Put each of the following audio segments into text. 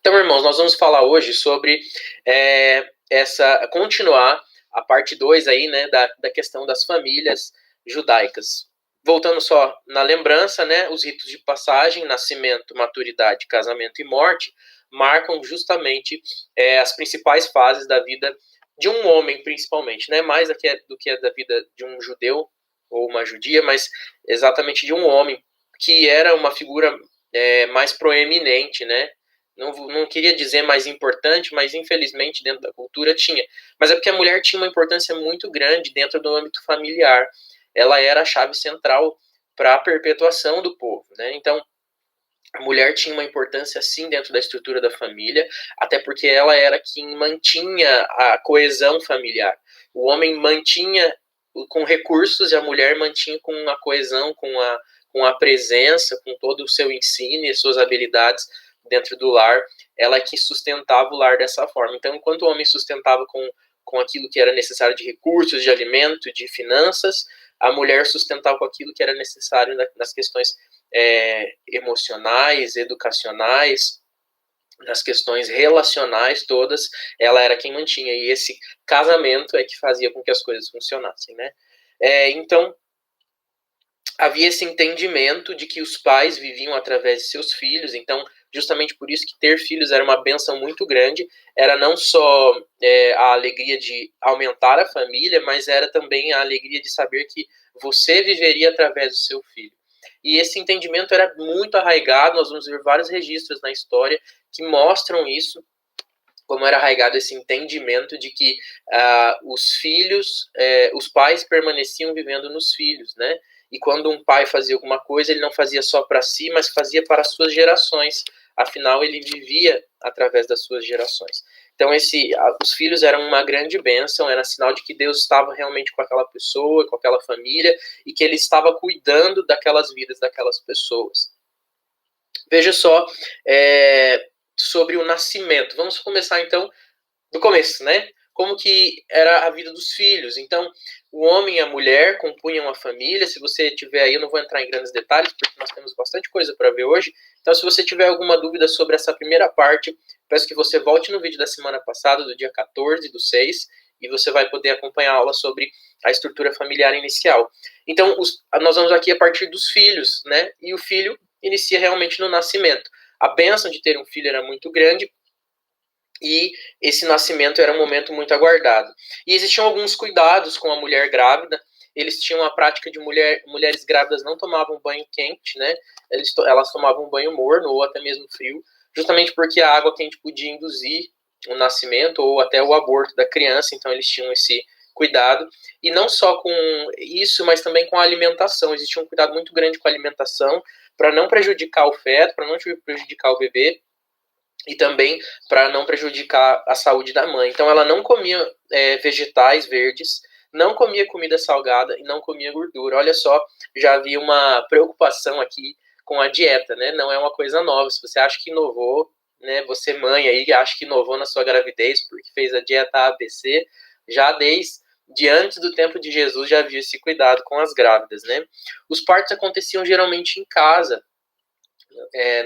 Então, irmãos, nós vamos falar hoje sobre continuar a parte 2 aí, né, da questão das famílias judaicas. Voltando só na lembrança, né, os ritos de passagem, nascimento, maturidade, casamento e morte, marcam justamente as principais fases da vida de um homem, principalmente, né, mais do que da vida de um judeu ou uma judia, mas exatamente de um homem, que era uma figura mais proeminente, né, não queria dizer mais importante, mas infelizmente dentro da cultura tinha. Mas é porque a mulher tinha uma importância muito grande dentro do âmbito familiar. Ela era a chave central para a perpetuação do povo, né? Então, a mulher tinha uma importância sim dentro da estrutura da família, até porque ela era quem mantinha a coesão familiar. O homem mantinha com recursos e a mulher mantinha com a coesão, com a presença, com todo o seu ensino e suas habilidades dentro do lar, ela que sustentava o lar dessa forma. Então, enquanto o homem sustentava com aquilo que era necessário de recursos, de alimento, de finanças, a mulher sustentava com aquilo que era necessário nas questões emocionais, educacionais, nas questões relacionais todas, ela era quem mantinha. E esse casamento é que fazia com que as coisas funcionassem, né? Então, havia esse entendimento de que os pais viviam através de seus filhos, então justamente por isso que ter filhos era uma bênção muito grande, era não só a alegria de aumentar a família, mas era também a alegria de saber que você viveria através do seu filho. E esse entendimento era muito arraigado, nós vamos ver vários registros na história que mostram isso, como era arraigado esse entendimento de que os filhos, os pais permaneciam vivendo nos filhos, né? E quando um pai fazia alguma coisa, ele não fazia só para si, mas fazia para as suas gerações. Afinal, ele vivia através das suas gerações. Então, os filhos eram uma grande bênção, era sinal de que Deus estava realmente com aquela pessoa, com aquela família, e que ele estava cuidando daquelas vidas, daquelas pessoas. Veja só, sobre o nascimento. Vamos começar, então, do começo, né? Como que era a vida dos filhos. Então, o homem e a mulher compunham a família. Se você tiver aí, eu não vou entrar em grandes detalhes, porque nós temos bastante coisa para ver hoje. Então, se você tiver alguma dúvida sobre essa primeira parte, peço que você volte no vídeo da semana passada, do dia 14/6, e você vai poder acompanhar a aula sobre a estrutura familiar inicial. Então, nós vamos aqui a partir dos filhos, né? E o filho inicia realmente no nascimento. A bênção de ter um filho era muito grande, e esse nascimento era um momento muito aguardado. E existiam alguns cuidados com a mulher grávida. Eles tinham a prática de mulheres grávidas não tomavam banho quente, né? Elas tomavam banho morno ou até mesmo frio, justamente porque a água quente podia induzir o nascimento ou até o aborto da criança. Então eles tinham esse cuidado. E não só com isso, mas também com a alimentação. Existia um cuidado muito grande com a alimentação para não prejudicar o feto, para não prejudicar o bebê, e também para não prejudicar a saúde da mãe. Então ela não comia vegetais verdes, não comia comida salgada e não comia gordura. Olha só, já havia uma preocupação aqui com a dieta, né? Não é uma coisa nova. Se você acha que inovou, né? Você mãe aí acha que inovou na sua gravidez porque fez a dieta ABC, já desde antes do tempo de Jesus já havia esse cuidado com as grávidas, né? Os partos aconteciam geralmente em casa.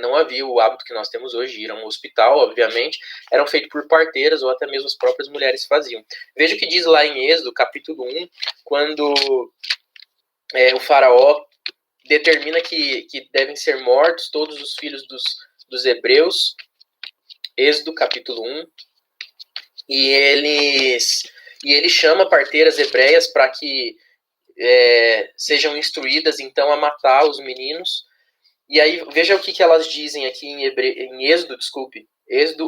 Não havia o hábito que nós temos hoje de ir a um hospital, obviamente, eram feitos por parteiras ou até mesmo as próprias mulheres faziam. Veja o que diz lá em Êxodo, capítulo 1, quando o faraó determina que devem ser mortos todos os filhos dos hebreus. Êxodo, capítulo 1, e ele chama parteiras hebreias para que sejam instruídas, então, a matar os meninos. E aí, veja o que elas dizem aqui em Êxodo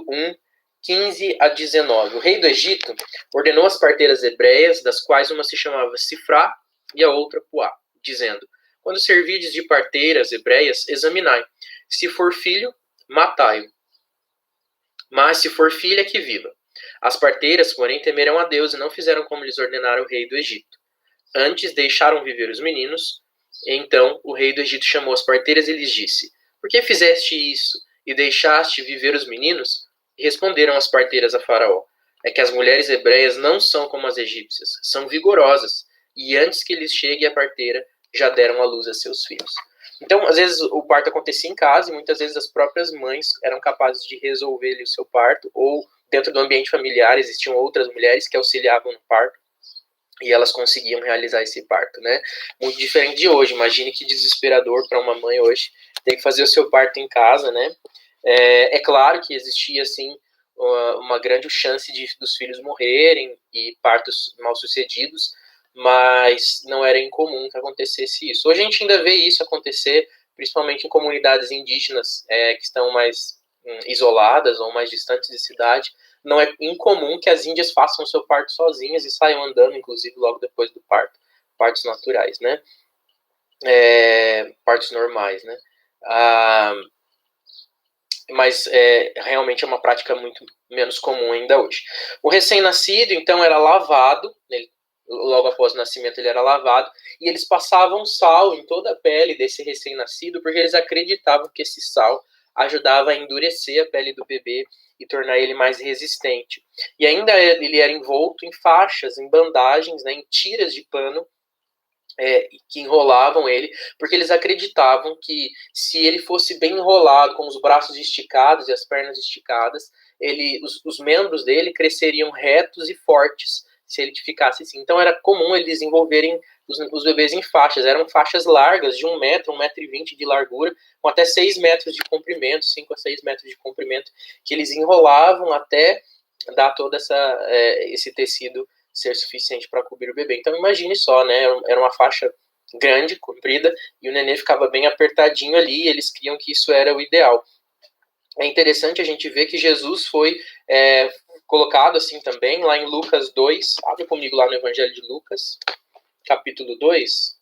1, 15-19. O rei do Egito ordenou às parteiras hebreias, das quais uma se chamava Sifrá e a outra Puá, dizendo: quando servirdes de parteiras hebreias, examinai. Se for filho, matai-o. Mas se for filha, que viva. As parteiras, porém, temeram a Deus e não fizeram como lhes ordenara o rei do Egito. Antes deixaram viver os meninos. Então o rei do Egito chamou as parteiras e lhes disse: por que fizeste isso e deixaste viver os meninos? E responderam as parteiras a Faraó: é que as mulheres hebreias não são como as egípcias, são vigorosas, e antes que lhes chegue a parteira, já deram à luz a seus filhos. Então, às vezes, o parto acontecia em casa e muitas vezes as próprias mães eram capazes de resolver ali, o seu parto, ou dentro do ambiente familiar existiam outras mulheres que auxiliavam no parto e elas conseguiam realizar esse parto, né? Muito diferente de hoje. Imagine que desesperador para uma mãe hoje ter que fazer o seu parto em casa, né? É claro que existia, assim, uma grande chance dos filhos morrerem e partos mal sucedidos, mas não era incomum que acontecesse isso. Hoje a gente ainda vê isso acontecer, principalmente em comunidades indígenas que estão mais isoladas ou mais distantes de cidade. Não é incomum que as índias façam o seu parto sozinhas e saiam andando, inclusive, logo depois do parto. Partos naturais, né? Partos normais, né? Mas realmente é uma prática muito menos comum ainda hoje. O recém-nascido, então, era lavado, logo após o nascimento ele era lavado, e eles passavam sal em toda a pele desse recém-nascido, porque eles acreditavam que esse sal ajudava a endurecer a pele do bebê e tornar ele mais resistente. E ainda ele era envolto em faixas, em bandagens, né, em tiras de pano, que enrolavam ele, porque eles acreditavam que se ele fosse bem enrolado, com os braços esticados e as pernas esticadas, os membros dele cresceriam retos e fortes, se ele ficasse assim. Então era comum eles desenvolverem os bebês em faixas, eram faixas largas, de 1 metro, 1,20 m de largura, com até 6 metros de comprimento, 5 a 6 metros de comprimento, que eles enrolavam até dar todo esse tecido ser suficiente para cobrir o bebê. Então imagine só, né? Era uma faixa grande, comprida, e o nenê ficava bem apertadinho ali, e eles criam que isso era o ideal. É interessante a gente ver que Jesus foi colocado assim também, lá em Lucas 2, abre comigo lá no Evangelho de Lucas, capítulo 2,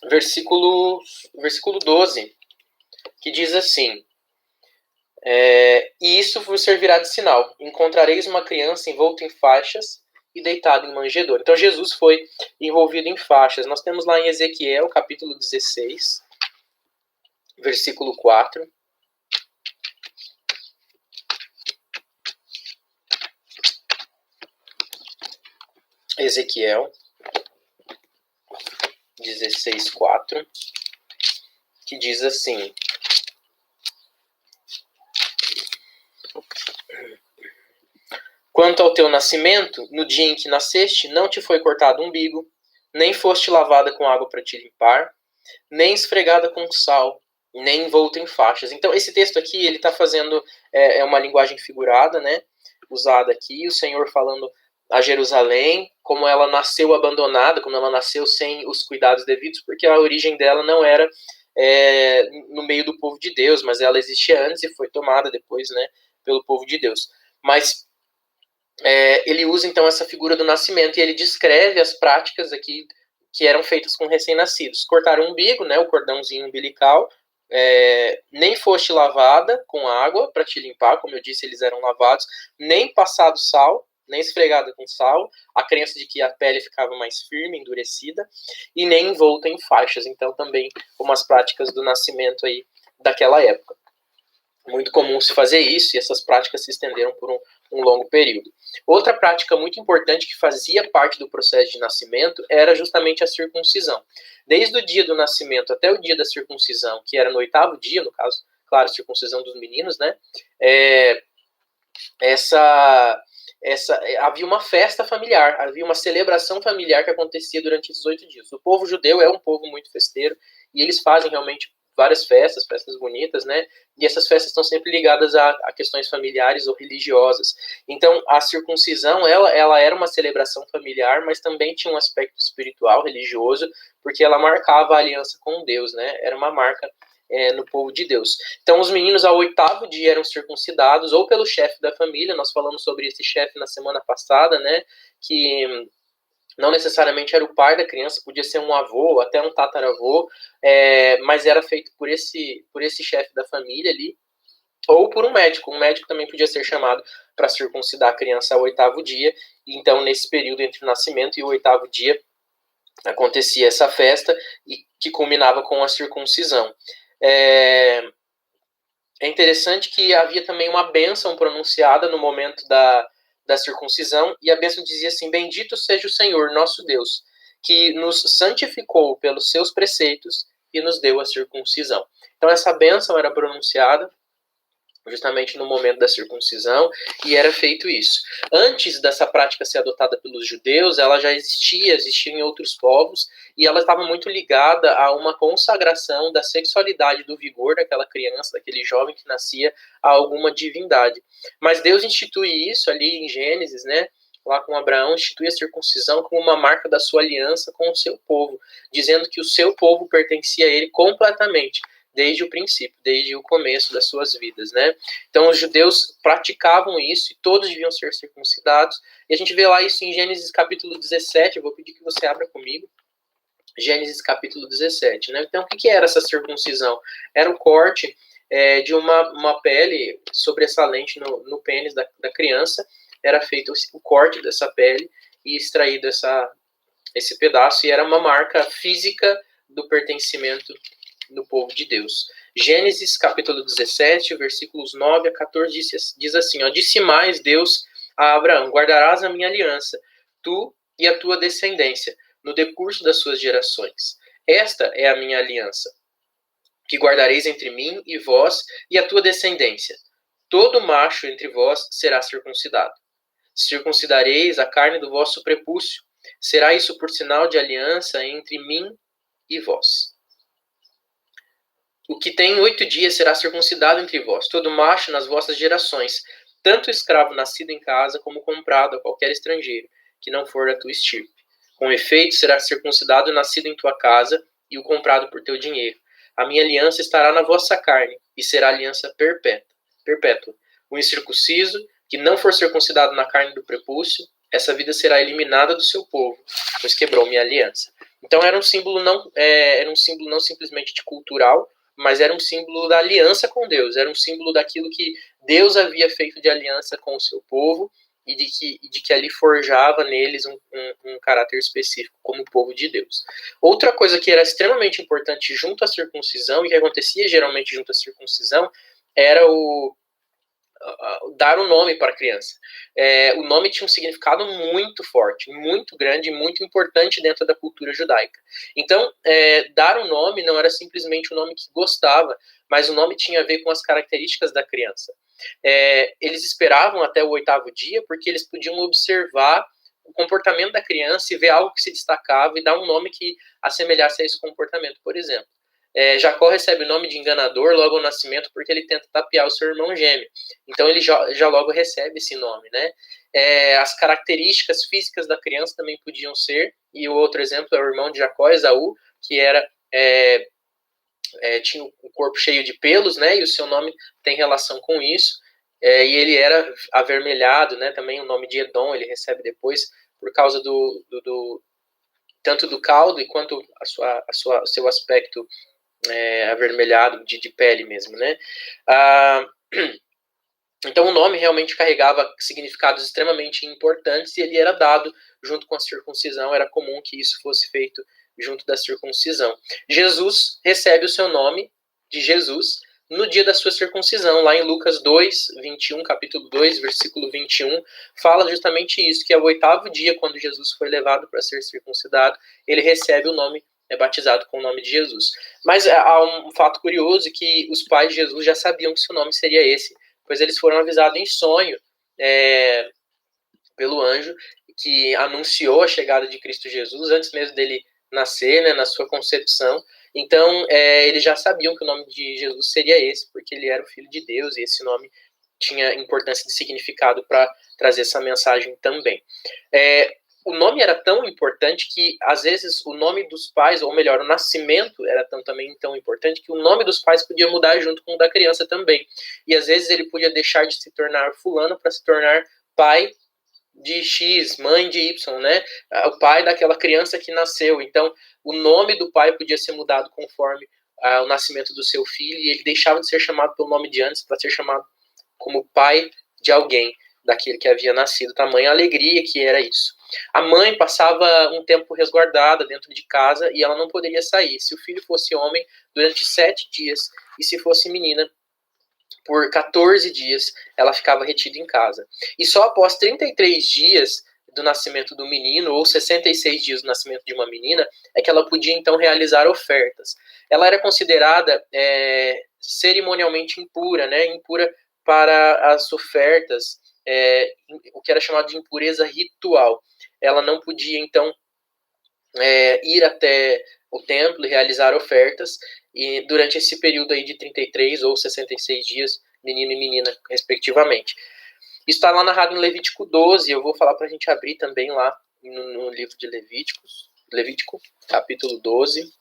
versículo 12, que diz assim: e isso vos servirá de sinal. Encontrareis uma criança envolta em faixas e deitado em manjedoura. Então Jesus foi envolvido em faixas. Nós temos lá em Ezequiel, capítulo 16, versículo 4. Ezequiel 16, 4, que diz assim: quanto ao teu nascimento, no dia em que nasceste, não te foi cortado o umbigo, nem foste lavada com água para te limpar, nem esfregada com sal, nem envolta em faixas. Então, esse texto aqui, ele está fazendo uma linguagem figurada, né? Usada aqui, o Senhor falando a Jerusalém, como ela nasceu abandonada, como ela nasceu sem os cuidados devidos, porque a origem dela não era no meio do povo de Deus, mas ela existia antes e foi tomada depois, né, pelo povo de Deus. Mas ele usa então essa figura do nascimento e ele descreve as práticas aqui que eram feitas com recém-nascidos. Cortar o umbigo, né, o cordãozinho umbilical, nem foste lavada com água para te limpar, como eu disse, eles eram lavados, nem passado sal, nem esfregada com sal, a crença de que a pele ficava mais firme, endurecida, e nem envolta em faixas. Então também umas práticas do nascimento aí daquela época. Muito comum se fazer isso, e essas práticas se estenderam por um longo período. Outra prática muito importante que fazia parte do processo de nascimento era justamente a circuncisão. Desde o dia do nascimento até o dia da circuncisão, que era no 8º dia, no caso, claro, circuncisão dos meninos, né? Havia uma festa familiar, havia uma celebração familiar que acontecia durante esses 8 dias. O povo judeu é um povo muito festeiro, e eles fazem realmente várias festas bonitas, né? E essas festas estão sempre ligadas a questões familiares ou religiosas. Então, a circuncisão, ela era uma celebração familiar, mas também tinha um aspecto espiritual, religioso, porque ela marcava a aliança com Deus, né? Era uma marca no povo de Deus. Então, os meninos ao 8º dia eram circuncidados, ou pelo chefe da família. Nós falamos sobre esse chefe na semana passada, né? Que não necessariamente era o pai da criança, podia ser um avô, até um tataravô, mas era feito por esse chefe da família ali, ou por um médico. Um médico também podia ser chamado para circuncidar a criança ao 8º dia, e então nesse período entre o nascimento e o 8º dia acontecia essa festa, e que culminava com a circuncisão. É interessante que havia também uma bênção pronunciada no momento da circuncisão, e a bênção dizia assim: bendito seja o Senhor, nosso Deus, que nos santificou pelos seus preceitos e nos deu a circuncisão. Então essa bênção era pronunciada justamente no momento da circuncisão, e era feito isso. Antes dessa prática ser adotada pelos judeus, ela já existia em outros povos, e ela estava muito ligada a uma consagração da sexualidade, do vigor daquela criança, daquele jovem que nascia, a alguma divindade. Mas Deus institui isso ali em Gênesis, né? Lá com Abraão, institui a circuncisão como uma marca da sua aliança com o seu povo, dizendo que o seu povo pertencia a ele completamente, desde o princípio, desde o começo das suas vidas, né? Então os judeus praticavam isso e todos deviam ser circuncidados. E a gente vê lá isso em Gênesis capítulo 17, eu vou pedir que você abra comigo. Gênesis capítulo 17, né? Então o que era essa circuncisão? Era o corte de uma pele sobressalente no pênis da criança, era feito o corte dessa pele e extraído esse pedaço, e era uma marca física do pertencimento do povo de Deus. Gênesis capítulo 17, versículos 9 a 14 diz assim, ó, disse mais Deus a Abraão, guardarás a minha aliança, tu e a tua descendência, no decurso das suas gerações. Esta é a minha aliança, que guardareis entre mim e vós e a tua descendência. Todo macho entre vós será circuncidado. Circuncidareis a carne do vosso prepúcio. Será isso por sinal de aliança entre mim e vós. O que tem 8 dias será circuncidado entre vós, todo macho nas vossas gerações, tanto escravo nascido em casa como comprado a qualquer estrangeiro, que não for da tua estirpe. Com efeito, será circuncidado o nascido em tua casa e o comprado por teu dinheiro. A minha aliança estará na vossa carne, e será aliança perpétua. O incircunciso, que não for circuncidado na carne do prepúcio, essa vida será eliminada do seu povo, pois quebrou minha aliança. Então era um símbolo não simplesmente de cultural, mas era um símbolo da aliança com Deus, era um símbolo daquilo que Deus havia feito de aliança com o seu povo e de que ali forjava neles um caráter específico como povo de Deus. Outra coisa que era extremamente importante junto à circuncisão, e que acontecia geralmente junto à circuncisão, era dar um nome para a criança. O nome tinha um significado muito forte, muito grande, muito importante dentro da cultura judaica. Então, dar um nome não era simplesmente o nome que gostava, mas o nome tinha a ver com as características da criança. Eles esperavam até o 8º dia, porque eles podiam observar o comportamento da criança e ver algo que se destacava e dar um nome que assemelhasse a esse comportamento. Por exemplo, Jacó recebe o nome de enganador logo ao nascimento porque ele tenta tapear o seu irmão gêmeo. Então ele já logo recebe esse nome, né? As características físicas da criança também podiam ser, e o outro exemplo é o irmão de Jacó, Esaú, que tinha o corpo cheio de pelos, né? E o seu nome tem relação com isso. E ele era avermelhado, né? Também o nome de Edom ele recebe depois por causa tanto do caldo e quanto seu aspecto avermelhado de pele mesmo, né? Então o nome realmente carregava significados extremamente importantes e ele era dado junto com a circuncisão, era comum que isso fosse feito junto da circuncisão. Jesus recebe o seu nome de Jesus no dia da sua circuncisão, lá em Lucas 2, 21, capítulo 2, versículo 21, fala justamente isso, que é o 8º dia, quando Jesus foi levado para ser circuncidado, ele recebe o nome, é batizado com o nome de Jesus. Mas há um fato curioso, que os pais de Jesus já sabiam que seu nome seria esse, pois eles foram avisados em sonho pelo anjo que anunciou a chegada de Cristo Jesus antes mesmo dele nascer, né, na sua concepção. Então, eles já sabiam que o nome de Jesus seria esse, porque ele era o Filho de Deus, e esse nome tinha importância de significado para trazer essa mensagem também. O nome era tão importante que, às vezes, o nome dos pais, ou melhor, o nascimento era também tão importante que o nome dos pais podia mudar junto com o da criança também. E, às vezes, ele podia deixar de se tornar fulano para se tornar pai de X, mãe de Y, né? O pai daquela criança que nasceu. Então, o nome do pai podia ser mudado conforme o nascimento do seu filho, e ele deixava de ser chamado pelo nome de antes para ser chamado como pai de alguém, daquele que havia nascido. Tamanha alegria que era isso. A mãe passava um tempo resguardada dentro de casa e ela não poderia sair. Se o filho fosse homem, durante 7 dias, e se fosse menina, por 14 dias ela ficava retida em casa. E só após 33 dias do nascimento do menino, ou 66 dias do nascimento de uma menina, é que ela podia então realizar ofertas. Ela era considerada cerimonialmente impura, né? Impura para as ofertas, o que era chamado de impureza ritual. Ela não podia então ir até o templo e realizar ofertas, e durante esse período aí de 33 ou 66 dias, menino e menina, respectivamente. Isso está lá narrado em Levítico 12, eu vou falar para a gente abrir também lá no livro de Levítico, capítulo 12.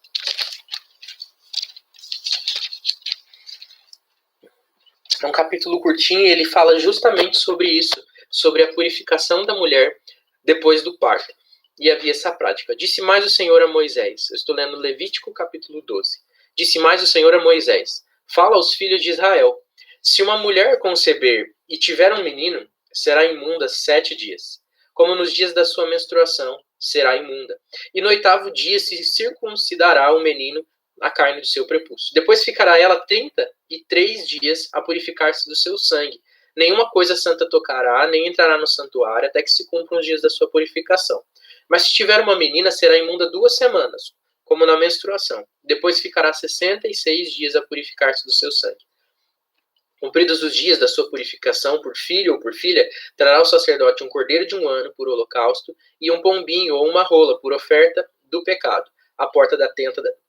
É um capítulo curtinho e ele fala justamente sobre isso, sobre a purificação da mulher depois do parto. E havia essa prática. Disse mais o Senhor a Moisés. Eu estou lendo Levítico capítulo 12. Disse mais o Senhor a Moisés. Fala aos filhos de Israel. Se uma mulher conceber e tiver um menino, será imunda 7 dias. Como nos dias da sua menstruação, será imunda. E no 8º dia se circuncidará o menino a carne do seu prepúcio. Depois ficará ela 33 dias a purificar-se do seu sangue. Nenhuma coisa santa tocará, nem entrará no santuário, até que se cumpram os dias da sua purificação. Mas se tiver uma menina, será imunda 2 semanas, como na menstruação. Depois ficará 66 dias a purificar-se do seu sangue. Cumpridos os dias da sua purificação, por filho ou por filha, trará o sacerdote um cordeiro de 1 ano por holocausto e um pombinho ou uma rola por oferta do pecado, à porta da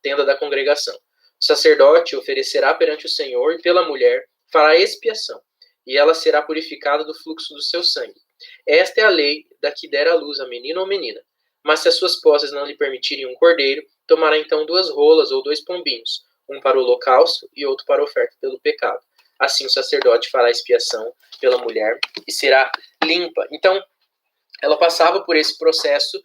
tenda da congregação. O sacerdote oferecerá perante o Senhor e pela mulher fará expiação, e ela será purificada do fluxo do seu sangue. Esta é a lei da que der à luz a menino ou menina. Mas se as suas posses não lhe permitirem um cordeiro, tomará então 2 rolas ou 2 pombinhos, um para o holocausto e outro para a oferta pelo pecado. Assim o sacerdote fará expiação pela mulher e será limpa. Então, ela passava por esse processo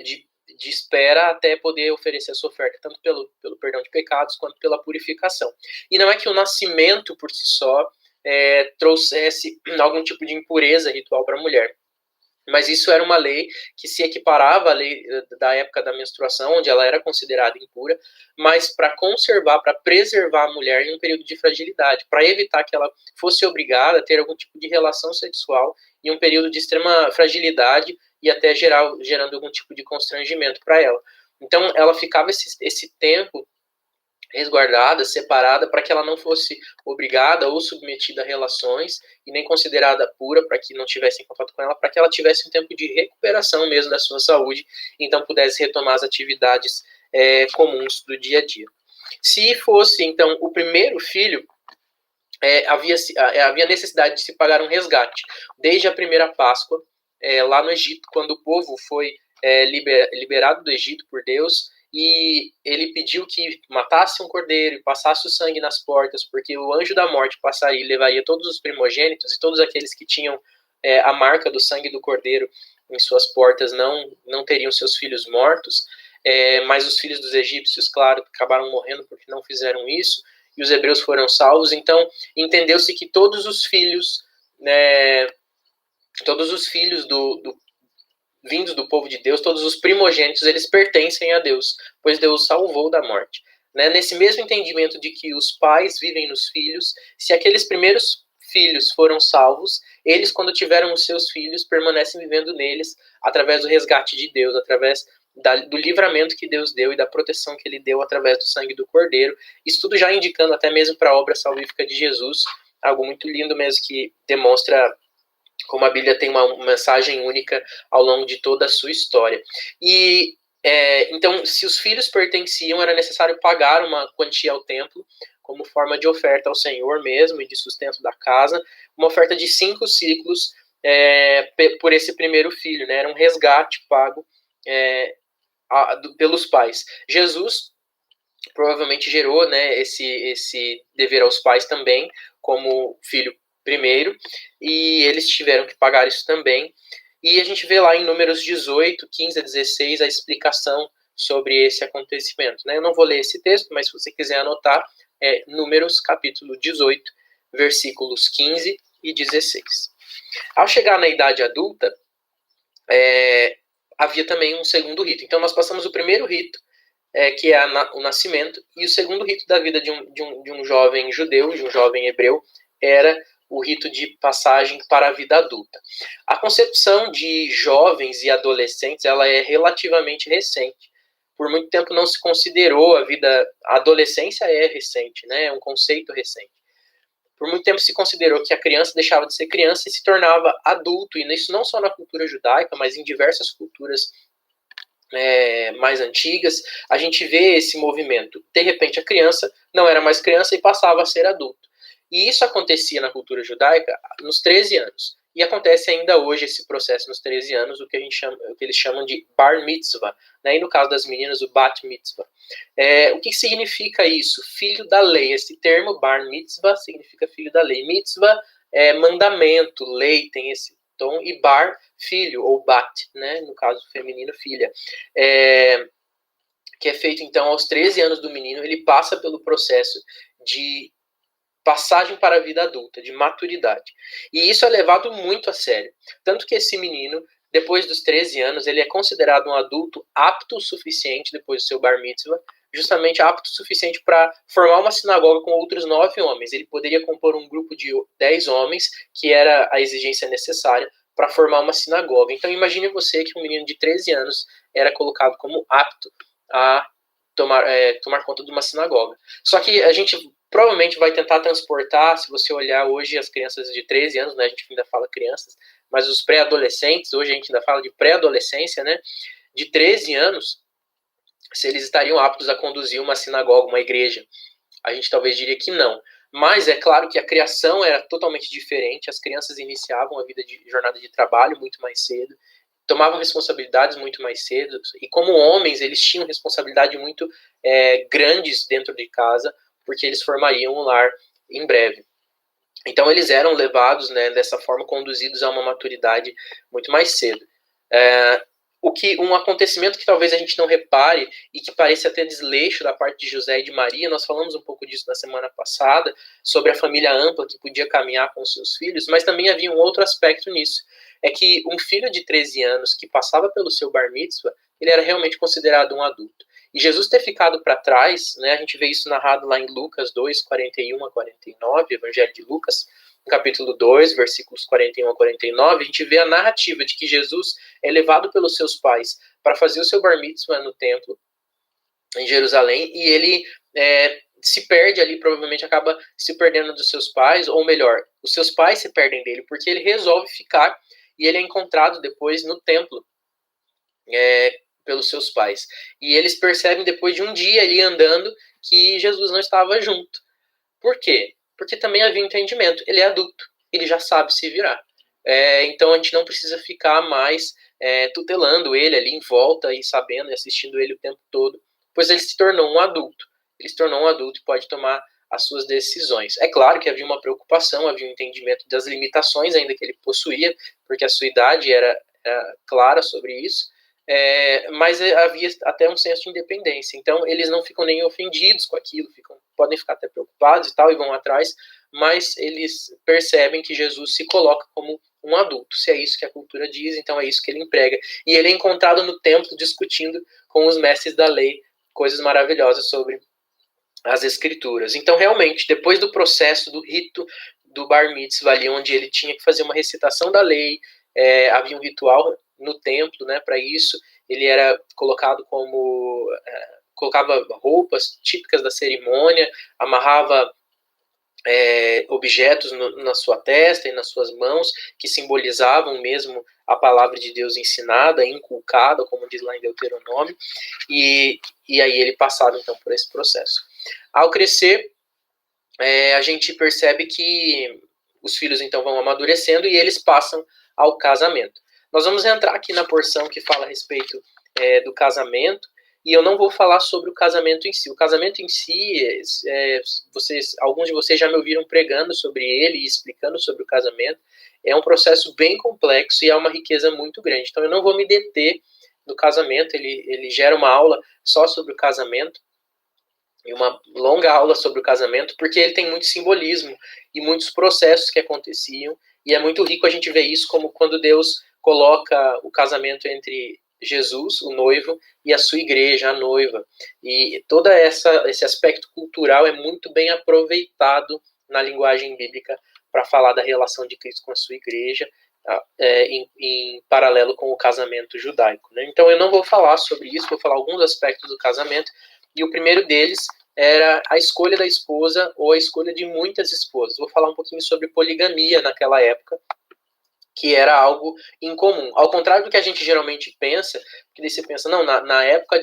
de espera até poder oferecer a sua oferta, tanto pelo perdão de pecados quanto pela purificação. E não é que o nascimento por si só trouxesse algum tipo de impureza ritual para a mulher. Mas isso era uma lei que se equiparava à lei da época da menstruação, onde ela era considerada impura, mas para conservar, para preservar a mulher em um período de fragilidade, para evitar que ela fosse obrigada a ter algum tipo de relação sexual em um período de extrema fragilidade e até gerando algum tipo de constrangimento para ela. Então, ela ficava esse tempo resguardada, separada, para que ela não fosse obrigada ou submetida a relações e nem considerada pura, para que não tivesse em contato com ela, para que ela tivesse um tempo de recuperação mesmo da sua saúde, então pudesse retomar as atividades comuns do dia a dia. Se fosse, então, o primeiro filho, havia necessidade de se pagar um resgate. Desde a primeira Páscoa, lá no Egito, quando o povo foi liberado do Egito por Deus, e ele pediu que matasse um cordeiro e passasse o sangue nas portas, porque o anjo da morte passaria e levaria todos os primogênitos, e todos aqueles que tinham a marca do sangue do cordeiro em suas portas não teriam seus filhos mortos, mas os filhos dos egípcios, claro, acabaram morrendo porque não fizeram isso, e os hebreus foram salvos. Então entendeu-se que todos os filhos vindos do povo de Deus, todos os primogênitos, eles pertencem a Deus, pois Deus salvou da morte. Nesse mesmo entendimento de que os pais vivem nos filhos, se aqueles primeiros filhos foram salvos, eles, quando tiveram os seus filhos, permanecem vivendo neles através do resgate de Deus, através do livramento que Deus deu e da proteção que ele deu através do sangue do Cordeiro. Isso tudo já indicando até mesmo para a obra salvífica de Jesus, algo muito lindo mesmo, que demonstra como a Bíblia tem uma mensagem única ao longo de toda a sua história. E então, se os filhos pertenciam, era necessário pagar uma quantia ao templo, como forma de oferta ao Senhor mesmo, e de sustento da casa, uma oferta de 5 ciclos por esse primeiro filho, né? Era um resgate pago pelos pais. Jesus provavelmente gerou, né, esse dever aos pais também, como filho primeiro, e eles tiveram que pagar isso também. E a gente vê lá em Números 18, 15 a 16, a explicação sobre esse acontecimento. Né? Eu não vou ler esse texto, mas se você quiser anotar, Números capítulo 18, versículos 15 e 16. Ao chegar na idade adulta, havia também um segundo rito. Então nós passamos o primeiro rito, que é o nascimento, e o segundo rito da vida de um jovem judeu, de um jovem hebreu, era o rito de passagem para a vida adulta. A concepção de jovens e adolescentes, ela é relativamente recente. Por muito tempo não se considerou a adolescência é recente, né? É um conceito recente. Por muito tempo se considerou que a criança deixava de ser criança e se tornava adulto, e isso não só na cultura judaica, mas em diversas culturas mais antigas, a gente vê esse movimento. De repente a criança não era mais criança e passava a ser adulto. E isso acontecia na cultura judaica nos 13 anos. E acontece ainda hoje esse processo nos 13 anos, o que eles chamam de bar mitzvah, né? E no caso das meninas, o bat mitzvah. O que significa isso? Filho da lei. Esse termo bar mitzvah significa filho da lei. Mitzvah é mandamento, lei, tem esse tom, e bar, filho, ou bat, né? No caso feminino, filha. Que é feito então aos 13 anos do menino, ele passa pelo processo de passagem para a vida adulta, de maturidade. E isso é levado muito a sério. Tanto que esse menino, depois dos 13 anos, ele é considerado um adulto apto o suficiente, depois do seu bar mitzvah, justamente apto o suficiente para formar uma sinagoga com outros 9 homens. Ele poderia compor um grupo de 10 homens, que era a exigência necessária para formar uma sinagoga. Então imagine você que um menino de 13 anos era colocado como apto a tomar conta de uma sinagoga. Só que a gente provavelmente vai tentar transportar, se você olhar hoje as crianças de 13 anos, né, a gente ainda fala crianças, mas os pré-adolescentes, hoje a gente ainda fala de pré-adolescência, né, de 13 anos, se eles estariam aptos a conduzir uma sinagoga, uma igreja. A gente talvez diria que não. Mas é claro que a criação era totalmente diferente, as crianças iniciavam a vida de jornada de trabalho muito mais cedo, tomavam responsabilidades muito mais cedo, e como homens, eles tinham responsabilidade muito grandes dentro de casa, porque eles formariam um lar em breve. Então eles eram levados, né, dessa forma, conduzidos a uma maturidade muito mais cedo. Um acontecimento que talvez a gente não repare e que parece até desleixo da parte de José e de Maria, nós falamos um pouco disso na semana passada, sobre a família ampla que podia caminhar com seus filhos, mas também havia um outro aspecto nisso, é que um filho de 13 anos que passava pelo seu bar mitzvah, ele era realmente considerado um adulto. E Jesus ter ficado para trás, né, a gente vê isso narrado lá em Lucas 2, 41 a 49, Evangelho de Lucas, no capítulo 2, versículos 41 a 49, a gente vê a narrativa de que Jesus é levado pelos seus pais para fazer o seu bar mitzvah no templo, em Jerusalém, e ele se perde ali, provavelmente acaba se perdendo dos seus pais, ou melhor, os seus pais se perdem dele, porque ele resolve ficar, e ele é encontrado depois no templo, pelos seus pais. E eles percebem depois de um dia ali andando que Jesus não estava junto. Por quê? Porque também havia um entendimento. Ele é adulto, ele já sabe se virar. Então a gente não precisa ficar mais tutelando ele ali em volta e sabendo e assistindo ele o tempo todo, pois ele se tornou um adulto. Ele se tornou um adulto e pode tomar as suas decisões. É claro que havia uma preocupação, havia um entendimento das limitações ainda que ele possuía, porque a sua idade era clara sobre isso, mas havia até um senso de independência. Então eles não ficam nem ofendidos com aquilo, podem ficar até preocupados e tal, e vão atrás, mas eles percebem que Jesus se coloca como um adulto. Se é isso que a cultura diz, então é isso que ele emprega. E ele é encontrado no templo discutindo com os mestres da lei coisas maravilhosas sobre as escrituras. Então, realmente, depois do processo do rito do bar mitzvah, ali onde ele tinha que fazer uma recitação da lei, havia um ritual no templo, né, para isso. Ele era colocado colocava roupas típicas da cerimônia, amarrava objetos na sua testa e nas suas mãos, que simbolizavam mesmo a palavra de Deus ensinada, inculcada, como diz lá em Deuteronômio, e aí ele passava então por esse processo. Ao crescer, a gente percebe que os filhos então vão amadurecendo e eles passam ao casamento. Nós vamos entrar aqui na porção que fala a respeito do casamento, e eu não vou falar sobre o casamento em si. O casamento em si, alguns de vocês já me ouviram pregando sobre ele e explicando sobre o casamento. É um processo bem complexo e é uma riqueza muito grande. Então eu não vou me deter no casamento, ele gera uma aula só sobre o casamento, e uma longa aula sobre o casamento, porque ele tem muito simbolismo e muitos processos que aconteciam, e é muito rico a gente ver isso como quando Deus coloca o casamento entre Jesus, o noivo, e a sua igreja, a noiva. E todo esse aspecto cultural é muito bem aproveitado na linguagem bíblica para falar da relação de Cristo com a sua igreja, em paralelo com o casamento judaico, né? Então eu não vou falar sobre isso, vou falar alguns aspectos do casamento, e o primeiro deles era a escolha da esposa ou a escolha de muitas esposas. Vou falar um pouquinho sobre poligamia naquela época, que era algo incomum. Ao contrário do que a gente geralmente pensa, que você pensa, não, na época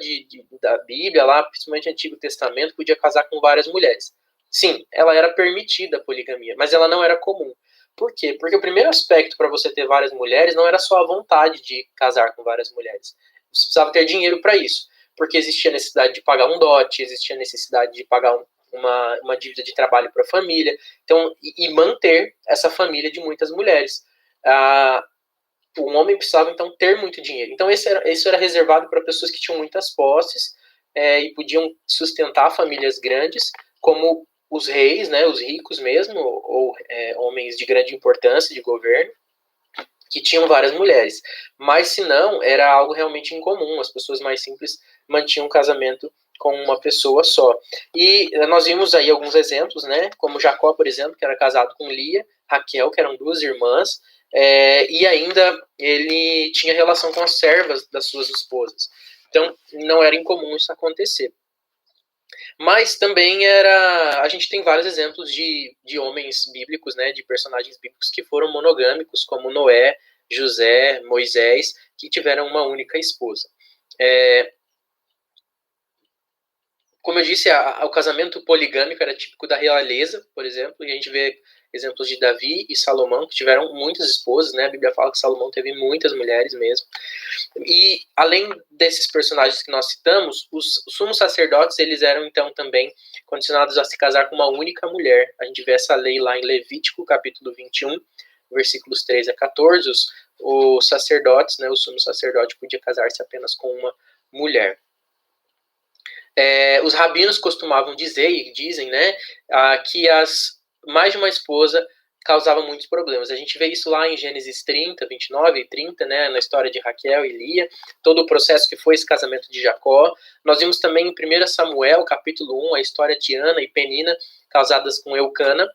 da Bíblia, lá, principalmente no Antigo Testamento, podia casar com várias mulheres. Sim, ela era permitida a poligamia, mas ela não era comum. Por quê? Porque o primeiro aspecto para você ter várias mulheres não era só a vontade de casar com várias mulheres. Você precisava ter dinheiro para isso, porque existia a necessidade de pagar um dote, existia a necessidade de pagar uma dívida de trabalho para a família, então, e manter essa família de muitas mulheres. Um homem precisava, então, ter muito dinheiro. Então, isso era reservado para pessoas que tinham muitas posses e podiam sustentar famílias grandes, como os reis, né, os ricos mesmo, ou homens de grande importância de governo, que tinham várias mulheres. Mas, se não, era algo realmente incomum. As pessoas mais simples mantinham um casamento com uma pessoa só. E nós vimos aí alguns exemplos, né, como Jacó, por exemplo, que era casado com Lia, Raquel, que eram duas irmãs, e ainda ele tinha relação com as servas das suas esposas. Então, não era incomum isso acontecer. Mas também a gente tem vários exemplos de homens bíblicos, né, de personagens bíblicos que foram monogâmicos, como Noé, José, Moisés, que tiveram uma única esposa. Como eu disse, o casamento poligâmico era típico da realeza, por exemplo, e a gente vê exemplos de Davi e Salomão, que tiveram muitas esposas, né? A Bíblia fala que Salomão teve muitas mulheres mesmo. E além desses personagens que nós citamos, os sumos sacerdotes, eles eram então também condicionados a se casar com uma única mulher. A gente vê essa lei lá em Levítico, capítulo 21, versículos 3 a 14. Os sacerdotes, né, o sumo sacerdote podia casar-se apenas com uma mulher. Os rabinos costumavam dizer, e dizem, né, que mais de uma esposa causava muitos problemas. A gente vê isso lá em Gênesis 30, 29 e 30, né, na história de Raquel e Lia, todo o processo que foi esse casamento de Jacó. Nós vimos também em 1 Samuel, capítulo 1, a história de Ana e Penina, casadas com Eucana,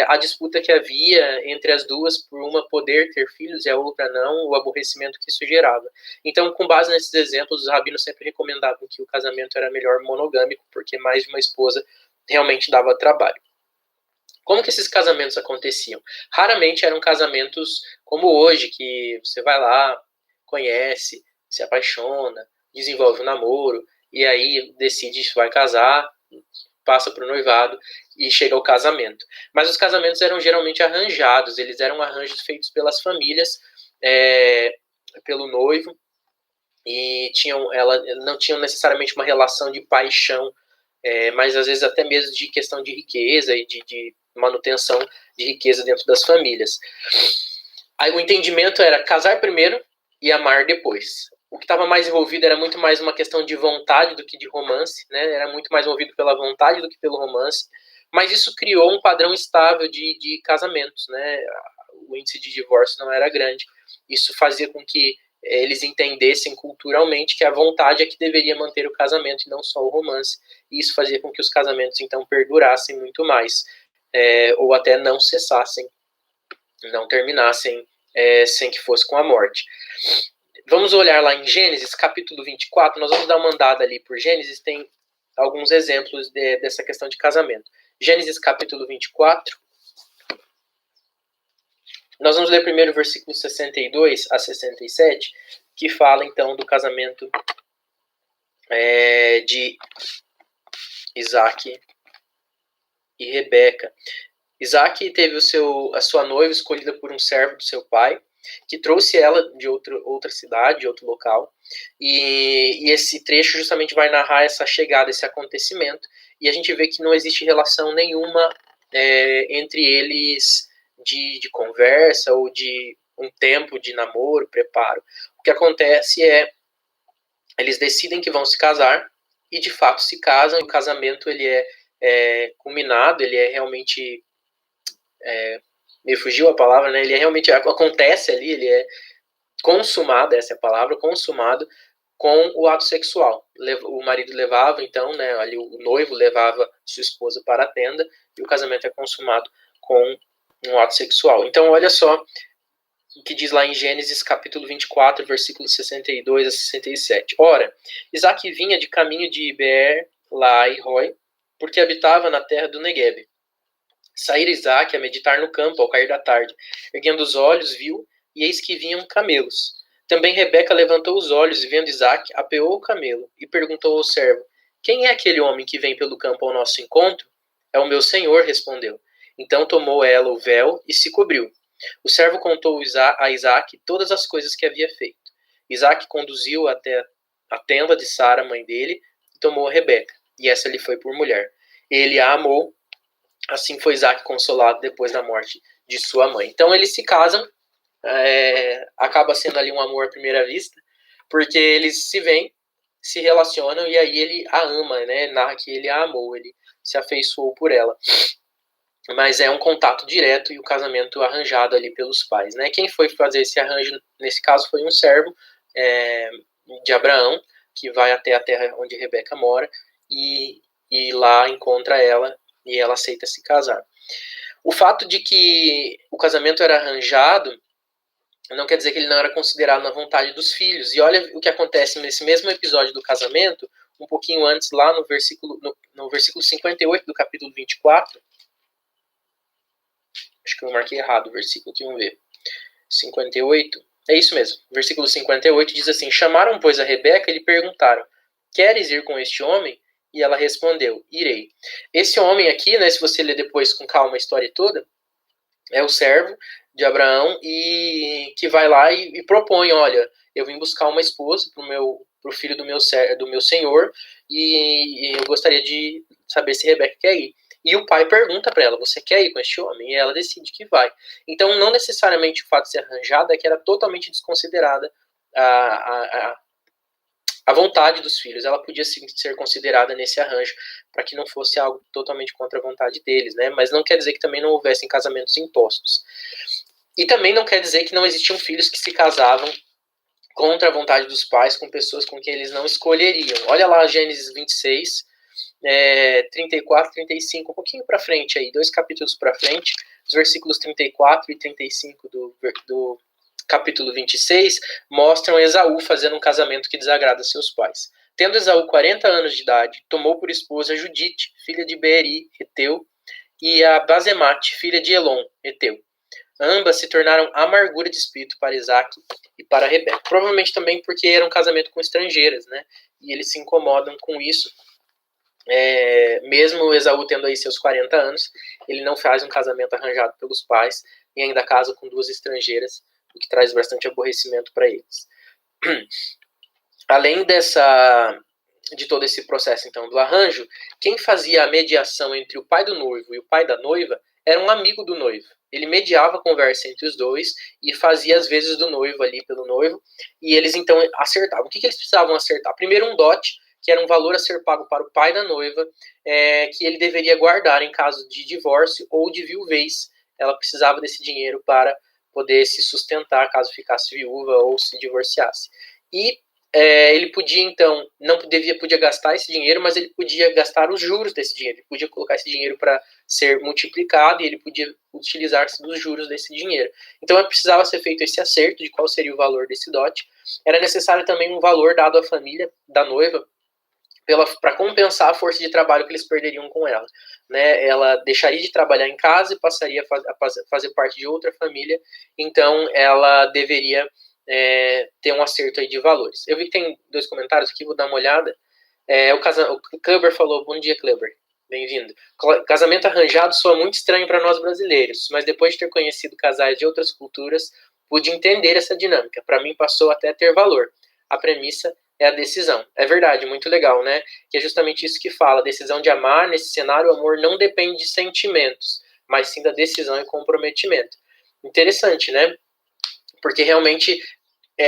a disputa que havia entre as duas por uma poder ter filhos e a outra não, o aborrecimento que isso gerava. Então, com base nesses exemplos, os rabinos sempre recomendavam que o casamento era melhor monogâmico, porque mais de uma esposa realmente dava trabalho. Como que esses casamentos aconteciam? Raramente eram casamentos como hoje, que você vai lá, conhece, se apaixona, desenvolve um namoro, e aí decide se vai casar, passa para o noivado e chega ao casamento. Mas os casamentos eram geralmente arranjados, eles eram arranjos feitos pelas famílias, pelo noivo, e não tinham necessariamente uma relação de paixão, mas às vezes até mesmo de questão de riqueza e de manutenção de riqueza dentro das famílias. Aí o entendimento era casar primeiro e amar depois. O que estava mais envolvido era muito mais uma questão de vontade do que de romance, né? Era muito mais movido pela vontade do que pelo romance, mas isso criou um padrão estável de casamentos, né? O índice de divórcio não era grande. Isso fazia com que eles entendessem culturalmente que a vontade é que deveria manter o casamento e não só o romance. E isso fazia com que os casamentos então perdurassem muito mais, ou até não cessassem, não terminassem sem que fosse com a morte. Vamos olhar lá em Gênesis, capítulo 24, nós vamos dar uma andada ali por Gênesis, tem alguns exemplos dessa questão de casamento. Gênesis, capítulo 24, nós vamos ler primeiro o versículo 62 a 67, que fala então do casamento de Isaac e Rebeca. Isaac teve a sua noiva escolhida por um servo do seu pai, que trouxe ela de outra cidade, de outro local, e esse trecho justamente vai narrar essa chegada, esse acontecimento, e a gente vê que não existe relação nenhuma entre eles de conversa ou de um tempo de namoro, preparo. O que acontece eles decidem que vão se casar, e de fato se casam, e o casamento ele é culminado, ele é realmente... me fugiu a palavra, né? Ele realmente acontece ali, ele é consumado, essa é a palavra, consumado com o ato sexual. O marido levava, então, né, ali o noivo levava sua esposa para a tenda e o casamento é consumado com um ato sexual. Então, olha só o que diz lá em Gênesis capítulo 24, versículos 62 a 67. Ora, Isaac vinha de caminho de Beer, Lai, Roi, porque habitava na terra do Negueb. Saíra Isaac a meditar no campo ao cair da tarde. Erguendo os olhos, viu, e eis que vinham camelos. Também Rebeca levantou os olhos e, vendo Isaac, apeou o camelo e perguntou ao servo: Quem é aquele homem que vem pelo campo ao nosso encontro? É o meu senhor, respondeu. Então tomou ela o véu e se cobriu. O servo contou a Isaac todas as coisas que havia feito. Isaac conduziu até a tenda de Sara, mãe dele, e tomou a Rebeca, e essa lhe foi por mulher. Ele a amou. Assim foi Isaac consolado depois da morte de sua mãe. Então eles se casam, acaba sendo ali um amor à primeira vista, porque eles se veem, se relacionam e aí ele a ama, né? Narra que ele a amou, ele se afeiçoou por ela. Mas é um contato direto e o casamento arranjado ali pelos pais, né? Quem foi fazer esse arranjo, nesse caso, foi um servo de Abraão, que vai até a terra onde Rebeca mora e lá encontra ela e ela aceita se casar. O fato de que o casamento era arranjado não quer dizer que ele não era considerado na vontade dos filhos. E olha o que acontece nesse mesmo episódio do casamento, um pouquinho antes, lá no versículo 58 do capítulo 24. Acho que eu marquei errado o versículo, aqui, vamos ver. 58. É isso mesmo. Versículo 58 diz assim: Chamaram, pois, a Rebeca e lhe perguntaram: Queres ir com este homem? E ela respondeu: Irei. Esse homem aqui, né, se você ler depois com calma a história toda, é o servo de Abraão e que vai lá e propõe: olha, eu vim buscar uma esposa pro filho do meu senhor e eu gostaria de saber se Rebeca quer ir. E o pai pergunta para ela: você quer ir com este homem? E ela decide que vai. Então, não necessariamente o fato de ser arranjada é que era totalmente desconsiderada a vontade dos filhos. Ela podia sim ser considerada nesse arranjo para que não fosse algo totalmente contra a vontade deles, né? Mas não quer dizer que também não houvessem casamentos impostos. E também não quer dizer que não existiam filhos que se casavam contra a vontade dos pais com pessoas com quem eles não escolheriam. Olha lá Gênesis 26, 34, 35, um pouquinho para frente aí, 2 capítulos para frente, os versículos 34 e 35 do capítulo 26 mostram Esaú fazendo um casamento que desagrada seus pais. Tendo Esaú 40 anos de idade, tomou por esposa Judite, filha de Beeri, Eteu, e a Basemate, filha de Elon, Eteu. Ambas se tornaram amargura de espírito para Isaac e para Rebeca. Provavelmente também porque era um casamento com estrangeiras, né? E eles se incomodam com isso. Mesmo Esaú tendo aí seus 40 anos, ele não faz um casamento arranjado pelos pais e ainda casa com 2 estrangeiras, o que traz bastante aborrecimento para eles. Além de todo esse processo então do arranjo, quem fazia a mediação entre o pai do noivo e o pai da noiva era um amigo do noivo. Ele mediava a conversa entre os dois e fazia as vezes do noivo ali pelo noivo, e eles então acertavam. O que eles precisavam acertar? Primeiro um dote, que era um valor a ser pago para o pai da noiva, que ele deveria guardar em caso de divórcio ou de viuvez. Ela precisava desse dinheiro para poder se sustentar caso ficasse viúva ou se divorciasse. E ele podia, então, podia gastar esse dinheiro, mas ele podia gastar os juros desse dinheiro. Ele podia colocar esse dinheiro para ser multiplicado e ele podia utilizar-se dos juros desse dinheiro. Então, precisava ser feito esse acerto de qual seria o valor desse dote. Era necessário também um valor dado à família da noiva para compensar a força de trabalho que eles perderiam com ela. Né? Ela deixaria de trabalhar em casa e passaria a fazer parte de outra família, então ela deveria ter um acerto aí de valores. Eu vi que tem 2 comentários aqui, vou dar uma olhada. O Kleber falou: bom dia, Kleber, bem-vindo. Casamento arranjado soa muito estranho para nós brasileiros, mas depois de ter conhecido casais de outras culturas, pude entender essa dinâmica. Para mim passou até a ter valor. A premissa é a decisão. É verdade, muito legal, né? Que é justamente isso que fala. A decisão de amar, nesse cenário, o amor não depende de sentimentos, mas sim da decisão e comprometimento. Interessante, né? Porque realmente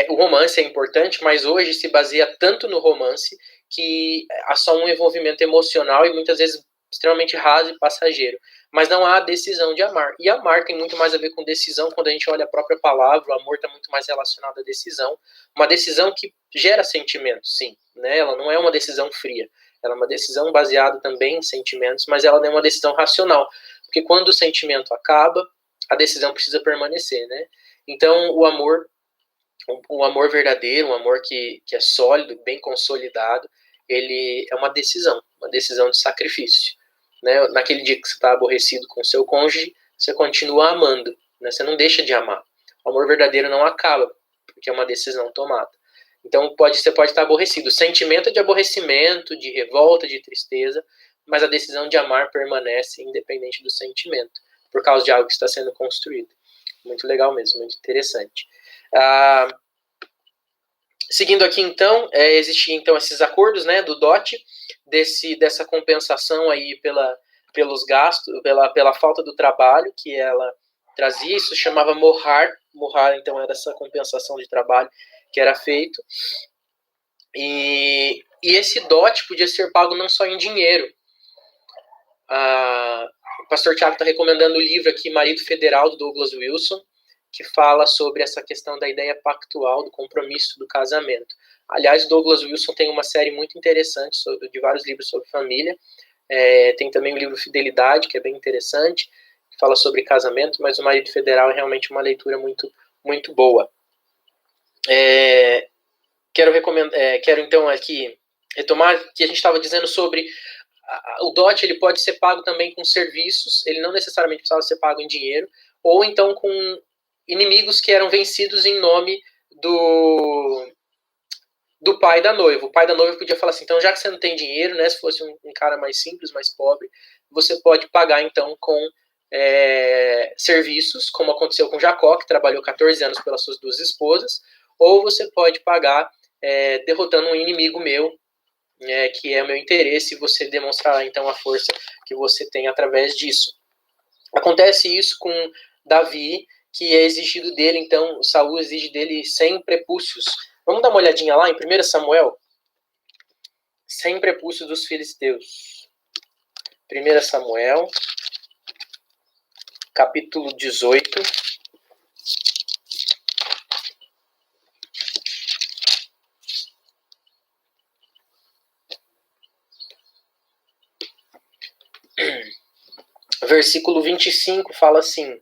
o romance é importante, mas hoje se baseia tanto no romance que há só um envolvimento emocional e muitas vezes extremamente raso e passageiro. Mas não há a decisão de amar. E amar tem muito mais a ver com decisão. Quando a gente olha a própria palavra, o amor está muito mais relacionado à decisão. Uma decisão que gera sentimento, sim, né? Ela não é uma decisão fria, ela é uma decisão baseada também em sentimentos, mas ela não é uma decisão racional, porque quando o sentimento acaba, a decisão precisa permanecer, né? Então, o amor verdadeiro, um amor que é sólido, bem consolidado, ele é uma decisão de sacrifício, né? Naquele dia que você está aborrecido com o seu cônjuge, você continua amando, né? Você não deixa de amar. O amor verdadeiro não acaba, porque é uma decisão tomada. Então você pode estar aborrecido. O sentimento de aborrecimento, de revolta, de tristeza, mas a decisão de amar permanece independente do sentimento, por causa de algo que está sendo construído. Muito legal mesmo, muito interessante. Seguindo aqui então, existiam então esses acordos, né, do DOT, dessa compensação aí pelos gastos, pela falta do trabalho que ela trazia. Isso chamava mohar então era essa compensação de trabalho que era feito. E esse DOT podia ser pago não só em dinheiro. O pastor Tiago está recomendando o livro aqui, Marido Federal, do Douglas Wilson, que fala sobre essa questão da ideia pactual, do compromisso do casamento. Aliás, o Douglas Wilson tem uma série muito interessante de vários livros sobre família. Tem também o livro Fidelidade, que é bem interessante, que fala sobre casamento, mas o Marido Federal é realmente uma leitura muito, muito boa. Quero então aqui retomar que a gente estava dizendo sobre o DOT. Ele pode ser pago também com serviços, ele não necessariamente precisava ser pago em dinheiro, ou então com inimigos que eram vencidos em nome do pai da noiva. O pai da noiva podia falar assim, então já que você não tem dinheiro, né, se fosse um cara mais simples, mais pobre, você pode pagar então com serviços, como aconteceu com Jacó, que trabalhou 14 anos pelas suas 2 esposas, ou você pode pagar derrotando um inimigo meu, que é o meu interesse, e você demonstrar então a força que você tem através disso. Acontece isso com Davi, que é exigido dele, então Saul exige dele 100 prepúcios. Vamos dar uma olhadinha lá em 1 Samuel? 100 prepúcios dos filisteus. 1 Samuel, capítulo 18. Versículo 25 fala assim: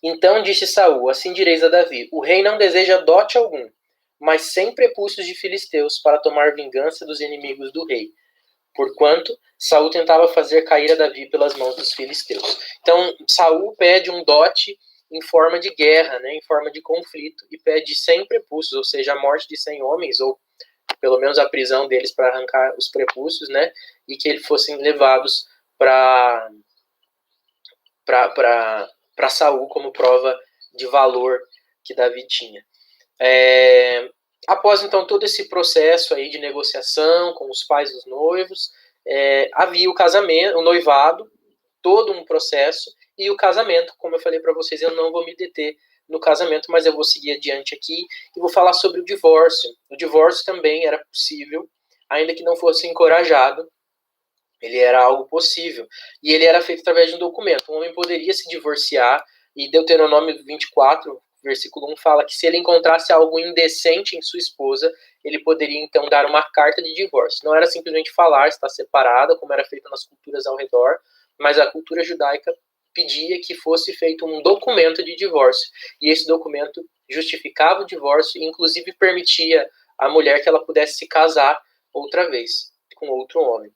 Então disse Saul, assim direis a Davi, o rei não deseja dote algum, mas 100 prepúcios de filisteus para tomar vingança dos inimigos do rei. Porquanto Saul tentava fazer cair a Davi pelas mãos dos filisteus. Então Saul pede um dote em forma de guerra, né, em forma de conflito, e pede 100 prepúcios, ou seja, a morte de 100 homens, ou pelo menos a prisão deles para arrancar os prepúcios, né, e que eles fossem levados para Saul como prova de valor que Davi tinha. Após então todo esse processo aí de negociação com os pais dos noivos, havia o casamento, o noivado, todo um processo, e o casamento. Como eu falei para vocês, eu não vou me deter no casamento, mas eu vou seguir adiante aqui e vou falar sobre o divórcio. O divórcio também era possível, ainda que não fosse encorajado. Ele era algo possível. E ele era feito através de um documento. Um homem poderia se divorciar, e Deuteronômio 24, versículo 1, fala que se ele encontrasse algo indecente em sua esposa, ele poderia então dar uma carta de divórcio. Não era simplesmente falar, está separada, como era feito nas culturas ao redor, mas a cultura judaica pedia que fosse feito um documento de divórcio. E esse documento justificava o divórcio e inclusive permitia à mulher que ela pudesse se casar outra vez com outro homem.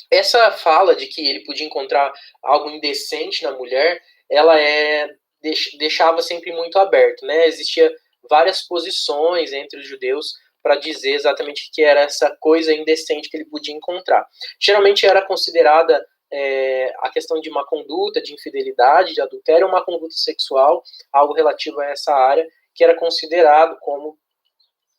Essa fala de que ele podia encontrar algo indecente na mulher, ela deixava sempre muito aberto, né? Existia várias posições entre os judeus para dizer exatamente o que era essa coisa indecente que ele podia encontrar. Geralmente era considerada a questão de má conduta, de infidelidade, de adultério, uma conduta sexual, algo relativo a essa área, que era considerado como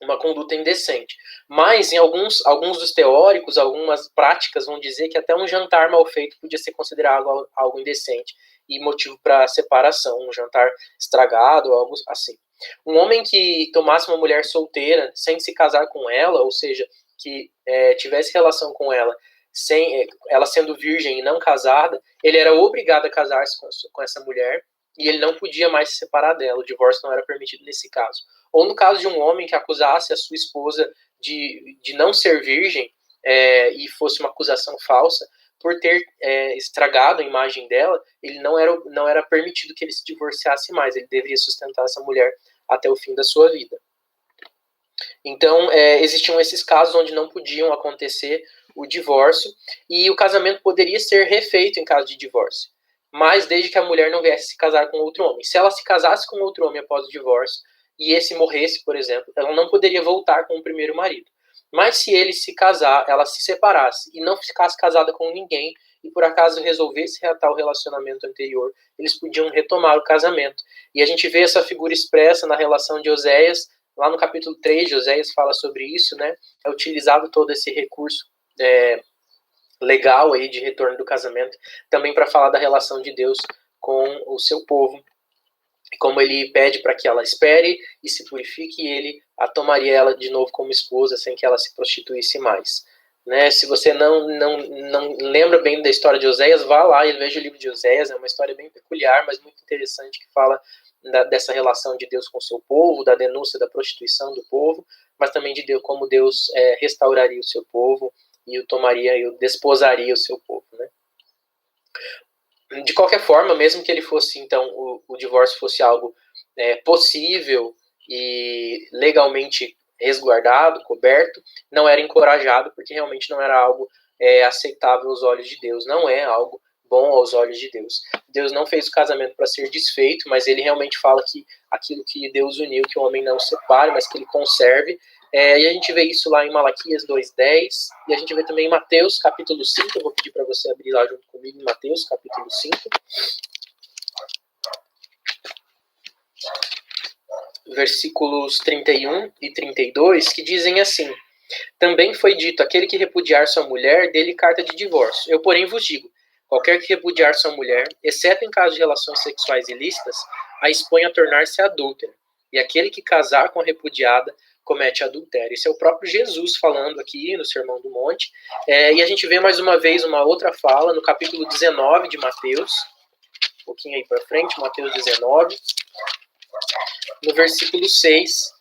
uma conduta indecente. Mas em alguns dos teóricos, algumas práticas vão dizer que até um jantar mal feito podia ser considerado algo indecente e motivo para separação, um jantar estragado, algo assim. Um homem que tomasse uma mulher solteira sem se casar com ela, ou seja, que tivesse relação com ela sem ela sendo virgem e não casada, ele era obrigado a casar-se com essa mulher, e ele não podia mais se separar dela, o divórcio não era permitido nesse caso. Ou no caso de um homem que acusasse a sua esposa de não ser virgem, e fosse uma acusação falsa, por ter estragado a imagem dela, ele não era permitido que ele se divorciasse mais, ele deveria sustentar essa mulher até o fim da sua vida. Então, existiam esses casos onde não podiam acontecer o divórcio, e o casamento poderia ser refeito em caso de divórcio, mas desde que a mulher não viesse se casar com outro homem. Se ela se casasse com outro homem após o divórcio, e esse morresse, por exemplo, ela não poderia voltar com o primeiro marido. Mas se ele se casar, ela se separasse e não ficasse casada com ninguém, e por acaso resolvesse reatar o relacionamento anterior, eles podiam retomar o casamento. E a gente vê essa figura expressa na relação de Oséias, lá no capítulo 3 de Oséias fala sobre isso, né? É utilizado todo esse recurso legal aí de retorno do casamento, também para falar da relação de Deus com o seu povo, como ele pede para que ela espere e se purifique, e ele a tomaria ela de novo como esposa, sem que ela se prostituísse mais. Né? Se você não lembra bem da história de Oséias, vá lá e veja o livro de Oséias, é uma história bem peculiar, mas muito interessante, que fala dessa relação de Deus com o seu povo, da denúncia da prostituição do povo, mas também de Deus, como Deus restauraria o seu povo e o tomaria e o desposaria o seu povo, né? De qualquer forma, mesmo que ele fosse, então, o divórcio fosse algo possível e legalmente resguardado, coberto, não era encorajado, porque realmente não era algo aceitável aos olhos de Deus, não é algo bom aos olhos de Deus. Deus não fez o casamento para ser desfeito, mas ele realmente fala que aquilo que Deus uniu, que o homem não separe, mas que ele conserve. E a gente vê isso lá em Malaquias 2:10, e a gente vê também em Mateus capítulo 5, eu vou pedir para você abrir lá junto comigo em Mateus capítulo 5. Versículos 31 e 32, que dizem assim: também foi dito, aquele que repudiar sua mulher, dê-lhe carta de divórcio. Eu, porém, vos digo, qualquer que repudiar sua mulher, exceto em caso de relações sexuais ilícitas, a expõe a tornar-se adúltera. E aquele que casar com a repudiada comete adultério. Isso é o próprio Jesus falando aqui no Sermão do Monte. E a gente vê mais uma vez uma outra fala no capítulo 19 de Mateus, um pouquinho aí para frente, Mateus 19, no versículo 6,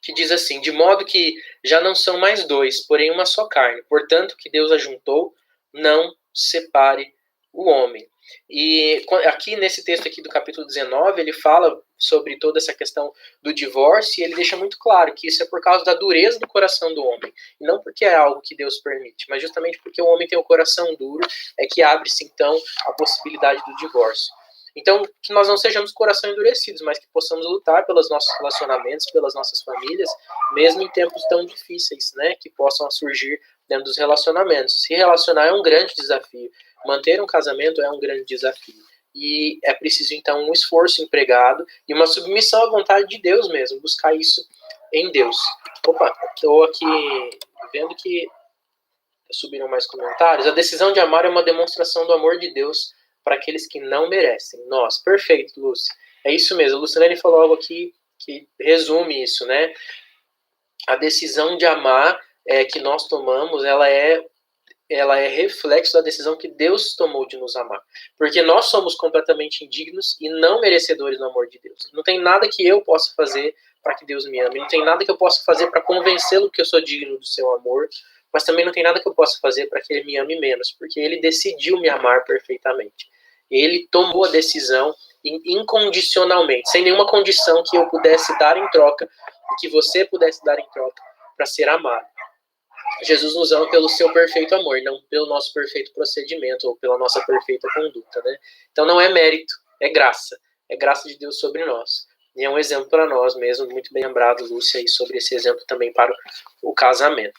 que diz assim: de modo que já não são mais dois, porém uma só carne. Portanto, que Deus ajuntou, não separe o homem. E aqui nesse texto aqui do capítulo 19, ele fala sobre toda essa questão do divórcio, e ele deixa muito claro que isso é por causa da dureza do coração do homem, e não porque é algo que Deus permite, mas justamente porque o homem tem o coração duro, é que abre-se então a possibilidade do divórcio. Então, que nós não sejamos coração endurecidos, mas que possamos lutar pelos nossos relacionamentos, pelas nossas famílias, mesmo em tempos tão difíceis, né, que possam surgir dentro dos relacionamentos. Se relacionar é um grande desafio, manter um casamento é um grande desafio. E é preciso, então, um esforço empregado e uma submissão à vontade de Deus mesmo, buscar isso em Deus. Opa, estou aqui vendo que subiram mais comentários. A decisão de amar é uma demonstração do amor de Deus para aqueles que não merecem. Nós, perfeito, Lúcia. É isso mesmo. A Luciane falou algo aqui que resume isso, né? A decisão de amar que nós tomamos, ela é reflexo da decisão que Deus tomou de nos amar. Porque nós somos completamente indignos e não merecedores do amor de Deus. Não tem nada que eu possa fazer para que Deus me ame. Não tem nada que eu possa fazer para convencê-lo que eu sou digno do seu amor. Mas também não tem nada que eu possa fazer para que ele me ame menos. Porque ele decidiu me amar perfeitamente. Ele tomou a decisão incondicionalmente, sem nenhuma condição que eu pudesse dar em troca, e que você pudesse dar em troca para ser amado. Jesus nos ama pelo seu perfeito amor, não pelo nosso perfeito procedimento ou pela nossa perfeita conduta, né? Então não é mérito, é graça de Deus sobre nós. E é um exemplo para nós mesmo, muito bem lembrado, Lúcia, aí sobre esse exemplo também para o casamento.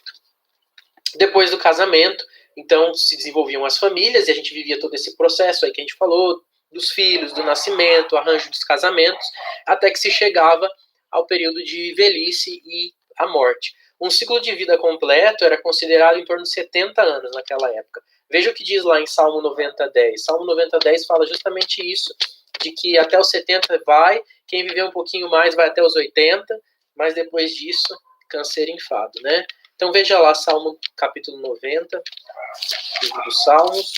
Depois do casamento, então se desenvolviam as famílias e a gente vivia todo esse processo aí que a gente falou, dos filhos, do nascimento, arranjo dos casamentos, até que se chegava ao período de velhice e a morte. Um ciclo de vida completo era considerado em torno de 70 anos naquela época. Veja o que diz lá em Salmo 90:10. Salmo 90:10 fala justamente isso, de que até os 70 vai, quem viver um pouquinho mais vai até os 80, mas depois disso, câncer enfado, né? Então veja lá, Salmo capítulo 90, livro dos Salmos.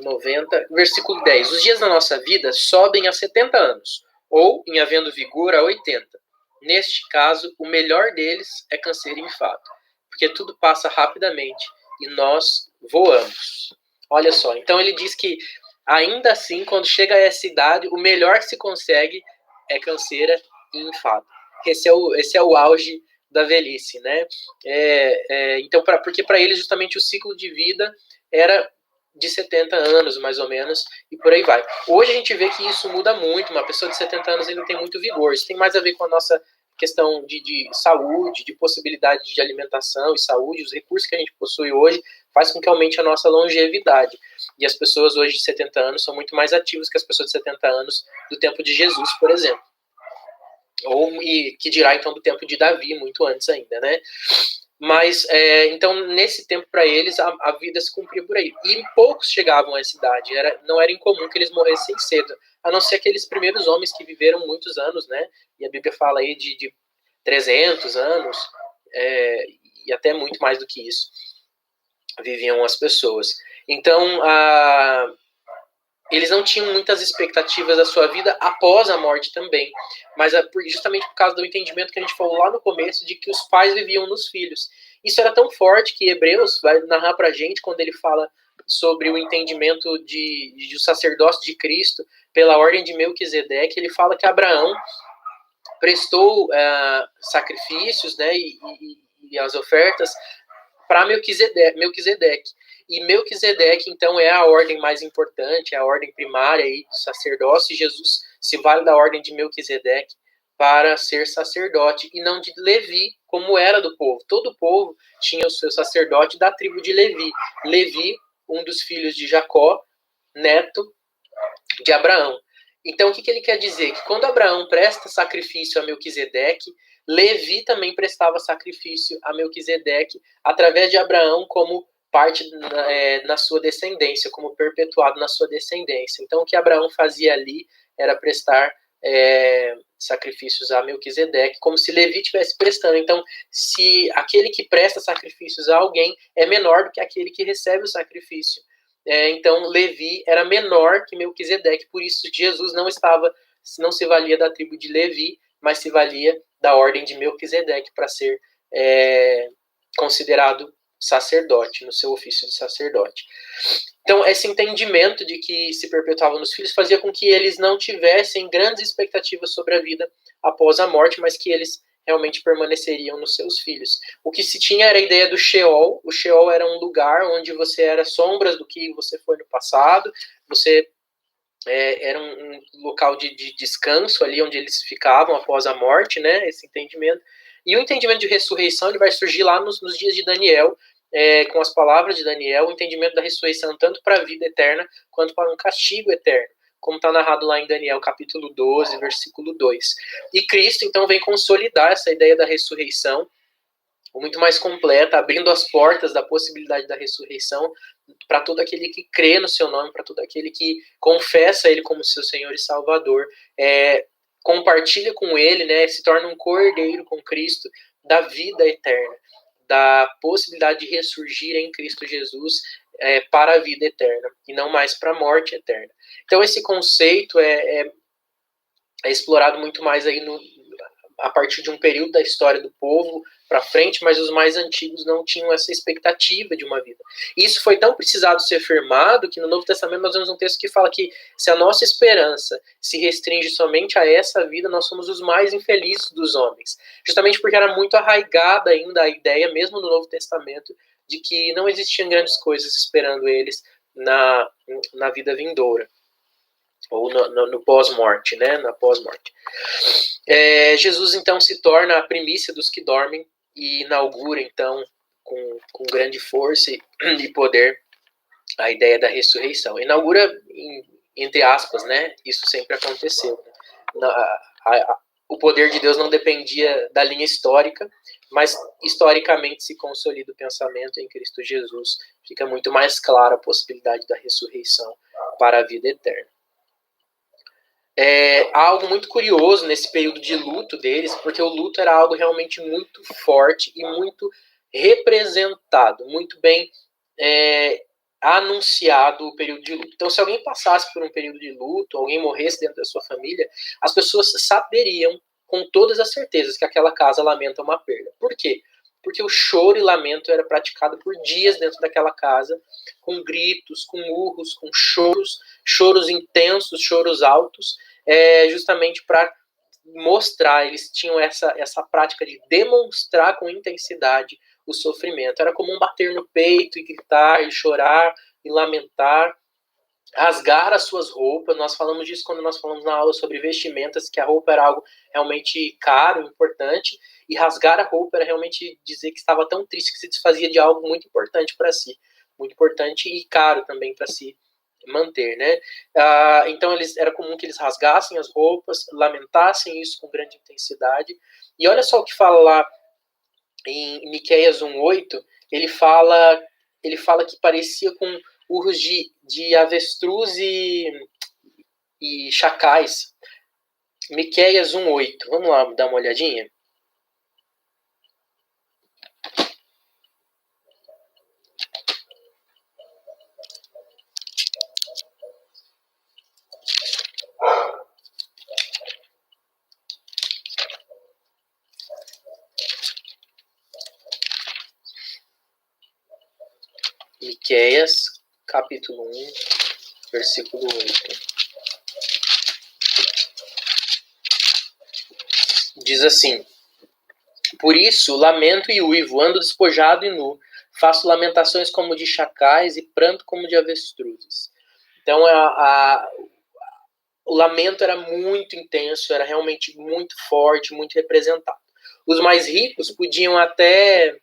90, versículo 10. Os dias da nossa vida sobem a 70 anos, ou, em havendo vigor, a 80. Neste caso, o melhor deles é canseiro e enfado, porque tudo passa rapidamente e nós voamos. Olha só, então ele diz que, ainda assim, quando chega a essa idade, o melhor que se consegue é canseira e enfado. Esse é o auge da velhice, né? Então, porque para eles, justamente, o ciclo de vida era de 70 anos, mais ou menos, e por aí vai. Hoje a gente vê que isso muda muito, uma pessoa de 70 anos ainda tem muito vigor, isso tem mais a ver com a nossa questão de saúde, de possibilidade de alimentação e saúde, os recursos que a gente possui hoje faz com que aumente a nossa longevidade. E as pessoas hoje de 70 anos são muito mais ativas que as pessoas de 70 anos do tempo de Jesus, por exemplo. E que dirá então do tempo de Davi, muito antes ainda, né? Mas, então, nesse tempo, para eles, a vida se cumpria por aí. E poucos chegavam a essa idade. Não era incomum que eles morressem cedo. A não ser aqueles primeiros homens que viveram muitos anos, né? E a Bíblia fala aí de 300 anos, e até muito mais do que isso, viviam as pessoas. Então, eles não tinham muitas expectativas da sua vida após a morte também, mas justamente por causa do entendimento que a gente falou lá no começo, de que os pais viviam nos filhos. Isso era tão forte que Hebreus vai narrar pra gente, quando ele fala sobre o entendimento de sacerdócio de Cristo pela ordem de Melquisedeque, ele fala que Abraão prestou sacrifícios, né, e as ofertas para Melquisedeque. E Melquisedeque, então, é a ordem mais importante, é a ordem primária aí do sacerdócio, e Jesus se vale da ordem de Melquisedeque para ser sacerdote, e não de Levi, como era do povo. Todo o povo tinha o seu sacerdote da tribo de Levi. Levi, um dos filhos de Jacó, neto de Abraão. Então, o que ele quer dizer? Que quando Abraão presta sacrifício a Melquisedeque, Levi também prestava sacrifício a Melquisedeque através de Abraão como parte na sua descendência, como perpetuado na sua descendência. Então, o que Abraão fazia ali era prestar sacrifícios a Melquisedeque, como se Levi estivesse prestando. Então, se aquele que presta sacrifícios a alguém é menor do que aquele que recebe o sacrifício, então Levi era menor que Melquisedeque, por isso Jesus não se valia da tribo de Levi, mas se valia da ordem de Melquisedeque para ser considerado sacerdote, no seu ofício de sacerdote. Então, esse entendimento de que se perpetuava nos filhos fazia com que eles não tivessem grandes expectativas sobre a vida após a morte, mas que eles realmente permaneceriam nos seus filhos. O que se tinha era a ideia do Sheol. O Sheol era um lugar onde você era sombras do que você foi no passado, você era um local de descanso ali onde eles ficavam após a morte, né? Esse entendimento. E o entendimento de ressurreição ele vai surgir lá nos dias de Daniel, com as palavras de Daniel, o entendimento da ressurreição tanto para a vida eterna quanto para um castigo eterno, como está narrado lá em Daniel capítulo 12, versículo 2. E Cristo, então, vem consolidar essa ideia da ressurreição muito mais completa, abrindo as portas da possibilidade da ressurreição para todo aquele que crê no seu nome, para todo aquele que confessa ele como seu Senhor e Salvador, compartilha com ele, né, se torna um cordeiro com Cristo da vida eterna, da possibilidade de ressurgir em Cristo Jesus para a vida eterna, e não mais para a morte eterna. Então esse conceito é explorado muito mais aí a partir de um período da história do povo para frente, mas os mais antigos não tinham essa expectativa de uma vida. E isso foi tão precisado ser firmado que no Novo Testamento nós vemos um texto que fala que se a nossa esperança se restringe somente a essa vida, nós somos os mais infelizes dos homens. Justamente porque era muito arraigada ainda a ideia, mesmo no Novo Testamento, de que não existiam grandes coisas esperando eles na vida vindoura, ou no pós-morte, né? Na pós-morte. Jesus, então, se torna a primícia dos que dormem e inaugura, então, com grande força e poder, a ideia da ressurreição. Inaugura, entre aspas, né? Isso sempre aconteceu. O poder de Deus não dependia da linha histórica, mas historicamente se consolida o pensamento em Cristo Jesus. Fica muito mais clara a possibilidade da ressurreição para a vida eterna. Há algo muito curioso nesse período de luto deles, porque o luto era algo realmente muito forte e muito representado, muito bem anunciado o período de luto. Então, se alguém passasse por um período de luto, alguém morresse dentro da sua família, as pessoas saberiam com todas as certezas que aquela casa lamenta uma perda. Por quê? Porque o choro e lamento era praticado por dias dentro daquela casa, com gritos, com urros, com choros intensos, choros altos, justamente para mostrar, eles tinham essa prática de demonstrar com intensidade o sofrimento. Era comum bater no peito e gritar, e chorar, e lamentar, rasgar as suas roupas. Nós falamos disso quando nós falamos na aula sobre vestimentas, que a roupa era algo realmente caro, importante, e rasgar a roupa era realmente dizer que estava tão triste que se desfazia de algo muito importante para si, muito importante e caro também para si manter, né? Então era comum que eles rasgassem as roupas, lamentassem isso com grande intensidade. E olha só o que fala lá em Miqueias 1:8, ele fala que parecia com urros de avestruz e chacais. Miqueias 1:8. Vamos lá dar uma olhadinha? Miqueias, capítulo 1, versículo 8. Diz assim: Por isso, lamento e uivo, ando despojado e nu, faço lamentações como de chacais e pranto como de avestruzes. Então, o lamento era muito intenso, era realmente muito forte, muito representado. Os mais ricos podiam até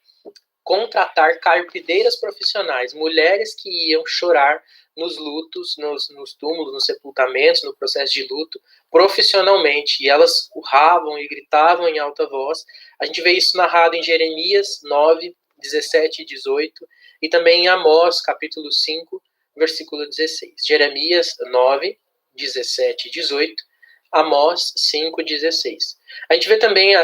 contratar carpideiras profissionais, mulheres que iam chorar nos lutos, nos túmulos, nos sepultamentos, no processo de luto, profissionalmente. E elas urravam e gritavam em alta voz. A gente vê isso narrado em Jeremias 9, 17 e 18, e também em Amós, capítulo 5, versículo 16. Jeremias 9, 17 e 18, Amós 5, 16. A gente vê também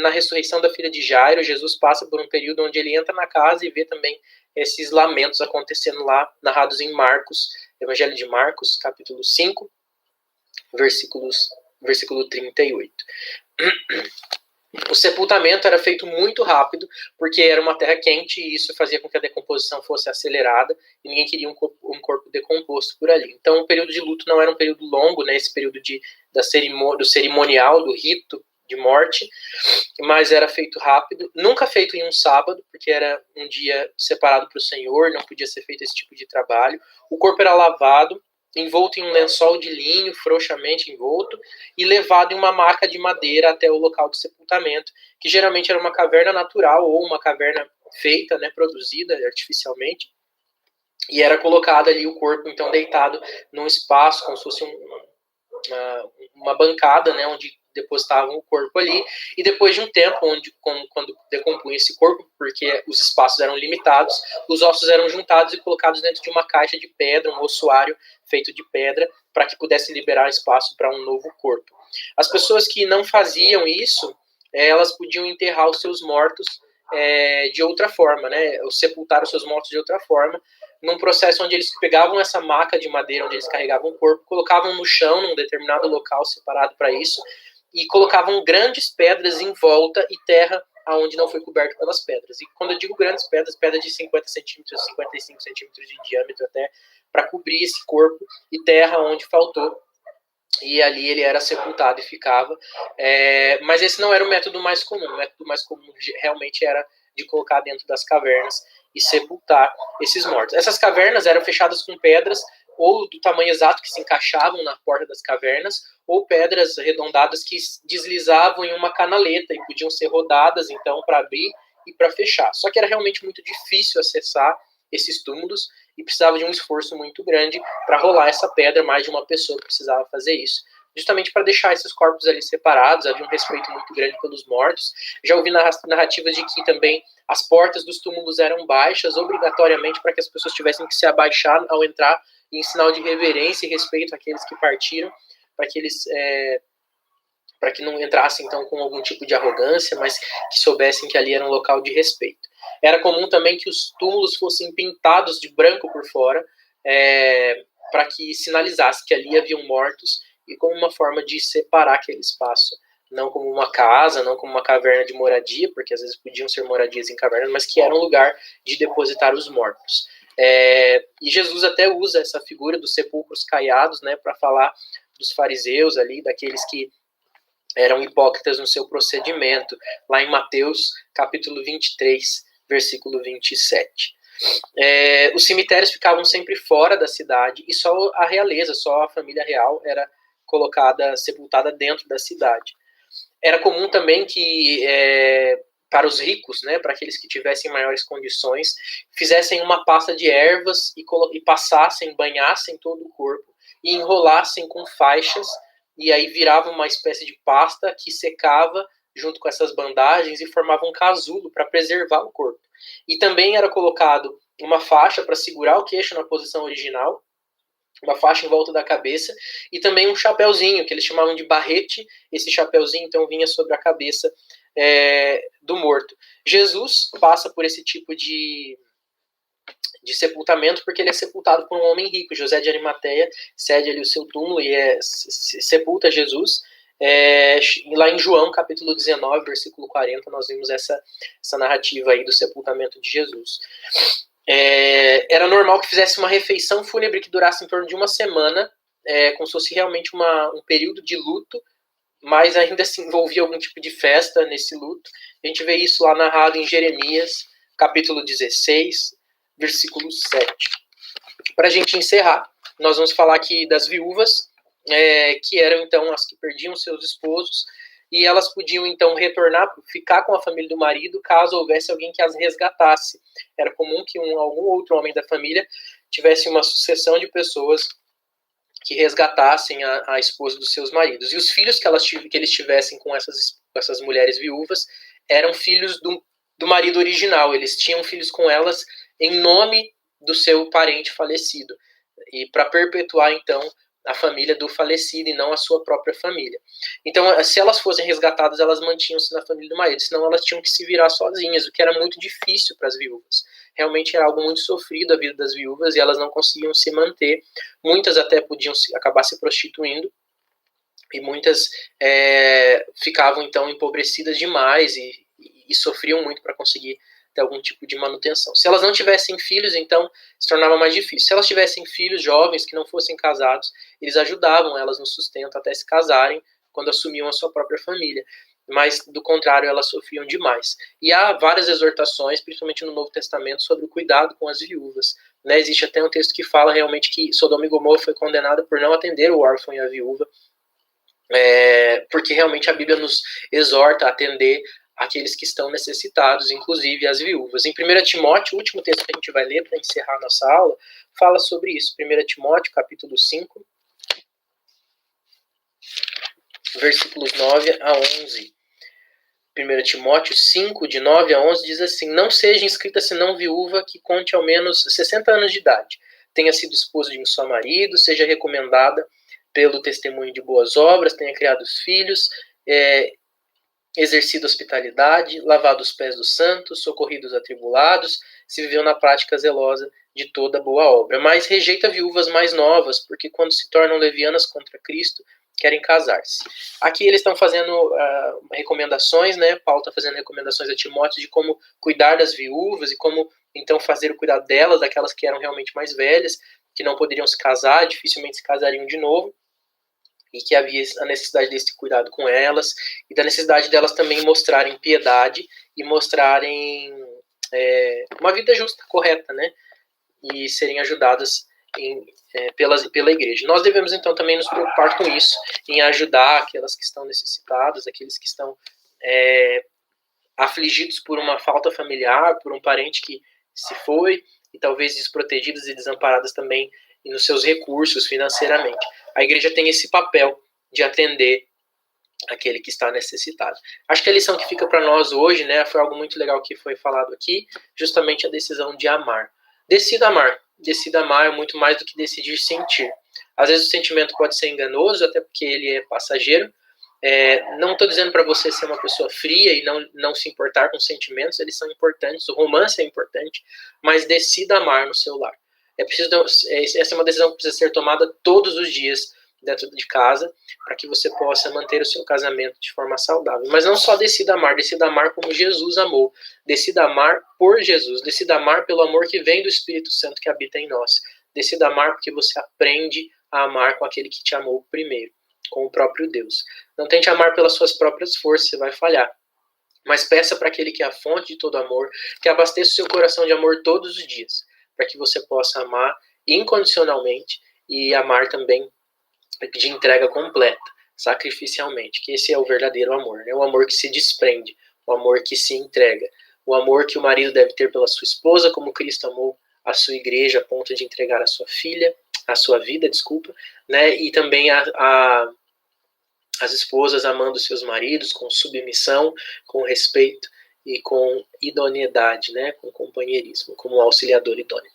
na ressurreição da filha de Jairo, Jesus passa por um período onde ele entra na casa e vê também esses lamentos acontecendo lá, narrados em Marcos, Evangelho de Marcos, capítulo 5, versículo 38. O sepultamento era feito muito rápido, porque era uma terra quente e isso fazia com que a decomposição fosse acelerada e ninguém queria um corpo decomposto por ali. Então, o período de luto não era um período longo, né, esse período do cerimonial, do rito de morte, mas era feito rápido, nunca feito em um sábado, porque era um dia separado para o Senhor, não podia ser feito esse tipo de trabalho. O corpo era lavado, envolto em um lençol de linho, frouxamente envolto, e levado em uma maca de madeira até o local de sepultamento, que geralmente era uma caverna natural ou uma caverna feita, né, produzida artificialmente, e era colocado ali o corpo, então, deitado num espaço, como se fosse uma bancada, né, onde depositavam o corpo ali, e depois de um tempo, quando decompunha esse corpo, porque os espaços eram limitados, os ossos eram juntados e colocados dentro de uma caixa de pedra, um ossuário feito de pedra, para que pudesse liberar espaço para um novo corpo. As pessoas que não faziam isso, elas podiam enterrar os seus mortos de outra forma, né, ou sepultar os seus mortos de outra forma, num processo onde eles pegavam essa maca de madeira onde eles carregavam o corpo, colocavam no chão, num determinado local separado para isso, e colocavam grandes pedras em volta e terra aonde não foi coberto pelas pedras. E quando eu digo grandes pedras, pedras de 50 centímetros, 55 centímetros de diâmetro até, para cobrir esse corpo, e terra onde faltou, e ali ele era sepultado e ficava. Mas esse não era o método mais comum. O método mais comum realmente era de colocar dentro das cavernas e sepultar esses mortos. Essas cavernas eram fechadas com pedras ou do tamanho exato que se encaixavam na porta das cavernas, ou pedras arredondadas que deslizavam em uma canaleta e podiam ser rodadas então para abrir e para fechar. Só que era realmente muito difícil acessar esses túmulos e precisava de um esforço muito grande para rolar essa pedra, mais de uma pessoa precisava fazer isso, justamente para deixar esses corpos ali separados. Havia um respeito muito grande pelos mortos. Já ouvi narrativas de que também as portas dos túmulos eram baixas, obrigatoriamente, para que as pessoas tivessem que se abaixar ao entrar, em sinal de reverência e respeito àqueles que partiram, para que eles para que não entrassem então com algum tipo de arrogância, mas que soubessem que ali era um local de respeito. Era comum também que os túmulos fossem pintados de branco por fora, para que sinalizasse que ali haviam mortos, e como uma forma de separar aquele espaço, não como uma casa, não como uma caverna de moradia, porque às vezes podiam ser moradias em cavernas, mas que era um lugar de depositar os mortos. E Jesus até usa essa figura dos sepulcros caiados, né, para falar dos fariseus ali, daqueles que eram hipócritas no seu procedimento, lá em Mateus capítulo 23, versículo 27. Os cemitérios ficavam sempre fora da cidade, e só a realeza, só a família real era colocada, sepultada dentro da cidade. Era comum também que, para os ricos, né, para aqueles que tivessem maiores condições, fizessem uma pasta de ervas e passassem, banhassem todo o corpo e enrolassem com faixas, e aí virava uma espécie de pasta que secava junto com essas bandagens e formava um casulo para preservar o corpo. E também era colocado uma faixa para segurar o queixo na posição original, uma faixa em volta da cabeça, e também um chapéuzinho, que eles chamavam de barrete. Esse chapéuzinho, então, vinha sobre a cabeça do morto. Jesus passa por esse tipo de sepultamento, porque ele é sepultado por um homem rico. José de Arimateia cede ali o seu túmulo e sepulta Jesus. Lá em João, capítulo 19, versículo 40, nós vimos essa narrativa aí do sepultamento de Jesus. Era normal que fizesse uma refeição fúnebre que durasse em torno de uma semana, como se fosse realmente um período de luto, mas ainda se envolvia algum tipo de festa nesse luto. A gente vê isso lá narrado em Jeremias, capítulo 16, versículo 7. Para a gente encerrar, nós vamos falar aqui das viúvas, que eram então as que perdiam seus esposos, e elas podiam então retornar, ficar com a família do marido, caso houvesse alguém que as resgatasse. Era comum que algum outro homem da família tivesse uma sucessão de pessoas que resgatassem a esposa dos seus maridos. E os filhos que eles tivessem com essas mulheres viúvas eram filhos do marido original. Eles tinham filhos com elas em nome do seu parente falecido, e para perpetuar então a família do falecido e não a sua própria família. Então, se elas fossem resgatadas, elas mantinham-se na família do marido, senão elas tinham que se virar sozinhas, o que era muito difícil para as viúvas. Realmente era algo muito sofrido a vida das viúvas, e elas não conseguiam se manter. Muitas até podiam acabar se prostituindo, e muitas ficavam então empobrecidas demais e sofriam muito para conseguir ter algum tipo de manutenção. Se elas não tivessem filhos, então se tornava mais difícil. Se elas tivessem filhos jovens que não fossem casados, eles ajudavam elas no sustento até se casarem, quando assumiam a sua própria família. Mas, do contrário, elas sofriam demais. E há várias exortações, principalmente no Novo Testamento, sobre o cuidado com as viúvas. Existe até um texto que fala realmente que Sodoma e Gomorra foi condenada por não atender o órfão e a viúva, porque realmente a Bíblia nos exorta a atender aqueles que estão necessitados, inclusive as viúvas. Em 1 Timóteo, o último texto que a gente vai ler para encerrar a nossa aula, fala sobre isso. 1 Timóteo, capítulo 5, versículos 9 a 11. 1 Timóteo 5, de 9 a 11, diz assim: Não seja inscrita senão viúva que conte ao menos 60 anos de idade, tenha sido esposa de um só marido, seja recomendada pelo testemunho de boas obras, tenha criado os filhos, exercido hospitalidade, lavado os pés dos santos, socorrido os atribulados, se viveu na prática zelosa de toda boa obra. Mas rejeita viúvas mais novas, porque quando se tornam levianas contra Cristo, querem casar-se. Aqui eles estão fazendo recomendações, né? Paulo está fazendo recomendações a Timóteo de como cuidar das viúvas e como então fazer o cuidado delas, daquelas que eram realmente mais velhas, que não poderiam se casar, dificilmente se casariam de novo, e que havia a necessidade desse cuidado com elas, e da necessidade delas também mostrarem piedade e mostrarem uma vida justa, correta, né? E serem ajudadas pela igreja. Nós devemos então também nos preocupar com isso, em ajudar aquelas que estão necessitadas, aqueles que estão afligidos por uma falta familiar, por um parente que se foi, e talvez desprotegidas e desamparadas também nos seus recursos financeiramente. A igreja tem esse papel de atender aquele que está necessitado. Acho que a lição que fica para nós hoje, né, foi algo muito legal que foi falado aqui, justamente a decisão de amar. Decida amar. Decida amar é muito mais do que decidir sentir. Às vezes o sentimento pode ser enganoso, até porque ele é passageiro, Não estou dizendo para você ser uma pessoa fria e não se importar com sentimentos, eles são importantes, o romance é importante, mas decida amar no seu lar. Essa é uma decisão que precisa ser tomada todos os dias dentro de casa, para que você possa manter o seu casamento de forma saudável. Mas não só decida amar como Jesus amou. Decida amar por Jesus, decida amar pelo amor que vem do Espírito Santo que habita em nós. Decida amar porque você aprende a amar com aquele que te amou primeiro, com o próprio Deus. Não tente amar pelas suas próprias forças, você vai falhar. Mas peça para aquele que é a fonte de todo amor, que abasteça o seu coração de amor todos os dias, para que você possa amar incondicionalmente e amar também de entrega completa, sacrificialmente, que esse é o verdadeiro amor, né? O amor que se desprende, o amor que se entrega, o amor que o marido deve ter pela sua esposa, como Cristo amou a sua igreja a ponto de entregar a sua filha, a sua vida, desculpa, né? E também as esposas amando seus maridos com submissão, com respeito e com idoneidade, né? Com companheirismo, como auxiliador idôneo.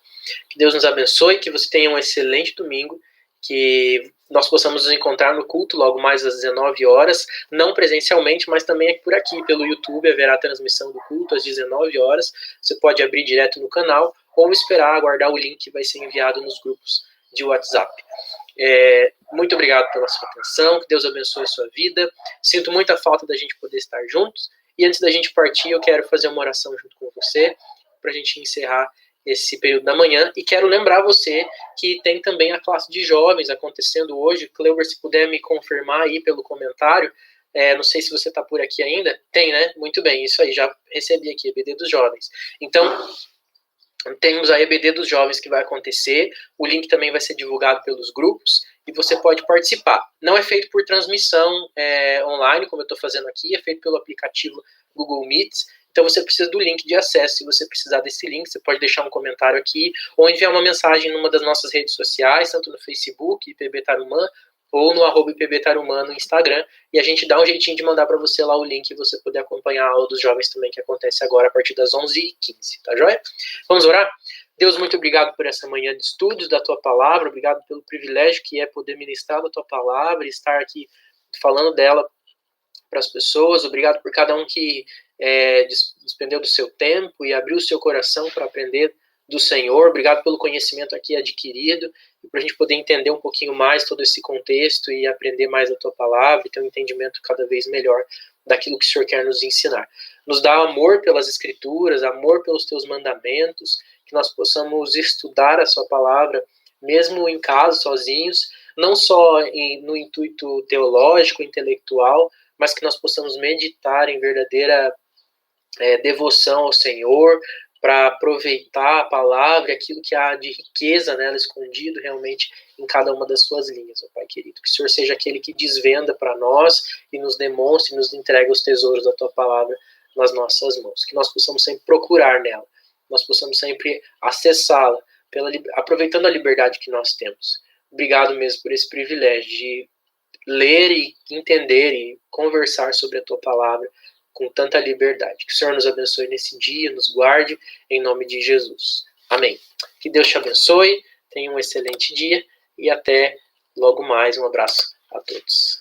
Que Deus nos abençoe, que você tenha um excelente domingo, que nós possamos nos encontrar no culto logo mais às 19 horas, não presencialmente, mas também por aqui, pelo YouTube, haverá transmissão do culto às 19 horas. Você pode abrir direto no canal ou esperar, aguardar o link que vai ser enviado nos grupos de WhatsApp. Muito obrigado pela sua atenção, que Deus abençoe a sua vida. Sinto muita falta da gente poder estar juntos. E antes da gente partir, eu quero fazer uma oração junto com você, para a gente encerrar esse período da manhã, e quero lembrar você que tem também a classe de jovens acontecendo hoje. Cleuber, se puder me confirmar aí pelo comentário, não sei se você está por aqui ainda. Tem, né? Muito bem, isso aí, já recebi aqui, EBD dos jovens. Então, temos a EBD dos jovens que vai acontecer, o link também vai ser divulgado pelos grupos, e você pode participar. Não é feito por transmissão online, como eu estou fazendo aqui, é feito pelo aplicativo Google Meets. Então você precisa do link de acesso. Se você precisar desse link, você pode deixar um comentário aqui ou enviar uma mensagem numa das nossas redes sociais, tanto no Facebook, IPB Tarumã, ou no @IPB-Tarumã no Instagram, e a gente dá um jeitinho de mandar para você lá o link e você poder acompanhar a aula dos jovens também, que acontece agora a partir das 11h15, tá joia? Vamos orar? Deus, muito obrigado por essa manhã de estudos da Tua Palavra, obrigado pelo privilégio que é poder ministrar da Tua Palavra e estar aqui falando dela para as pessoas. Obrigado por cada um que despendeu do seu tempo e abriu o seu coração para aprender do Senhor. Obrigado pelo conhecimento aqui adquirido e para a gente poder entender um pouquinho mais todo esse contexto e aprender mais da Tua Palavra e ter um entendimento cada vez melhor daquilo que o Senhor quer nos ensinar. Nos dá amor pelas Escrituras, amor pelos Teus mandamentos, que nós possamos estudar a Sua Palavra, mesmo em casa, sozinhos, não só no intuito teológico, intelectual, mas que nós possamos meditar em verdadeira devoção ao Senhor, para aproveitar a palavra e aquilo que há de riqueza nela escondido realmente em cada uma das suas linhas, ó Pai querido. Que o Senhor seja aquele que desvenda para nós e nos demonstre e nos entrega os tesouros da Tua Palavra nas nossas mãos. Que nós possamos sempre procurar nela, nós possamos sempre acessá-la, aproveitando a liberdade que nós temos. Obrigado mesmo por esse privilégio de ler e entender e conversar sobre a Tua Palavra com tanta liberdade. Que o Senhor nos abençoe nesse dia, nos guarde, em nome de Jesus. Amém. Que Deus te abençoe, tenha um excelente dia e até logo mais. Um abraço a todos.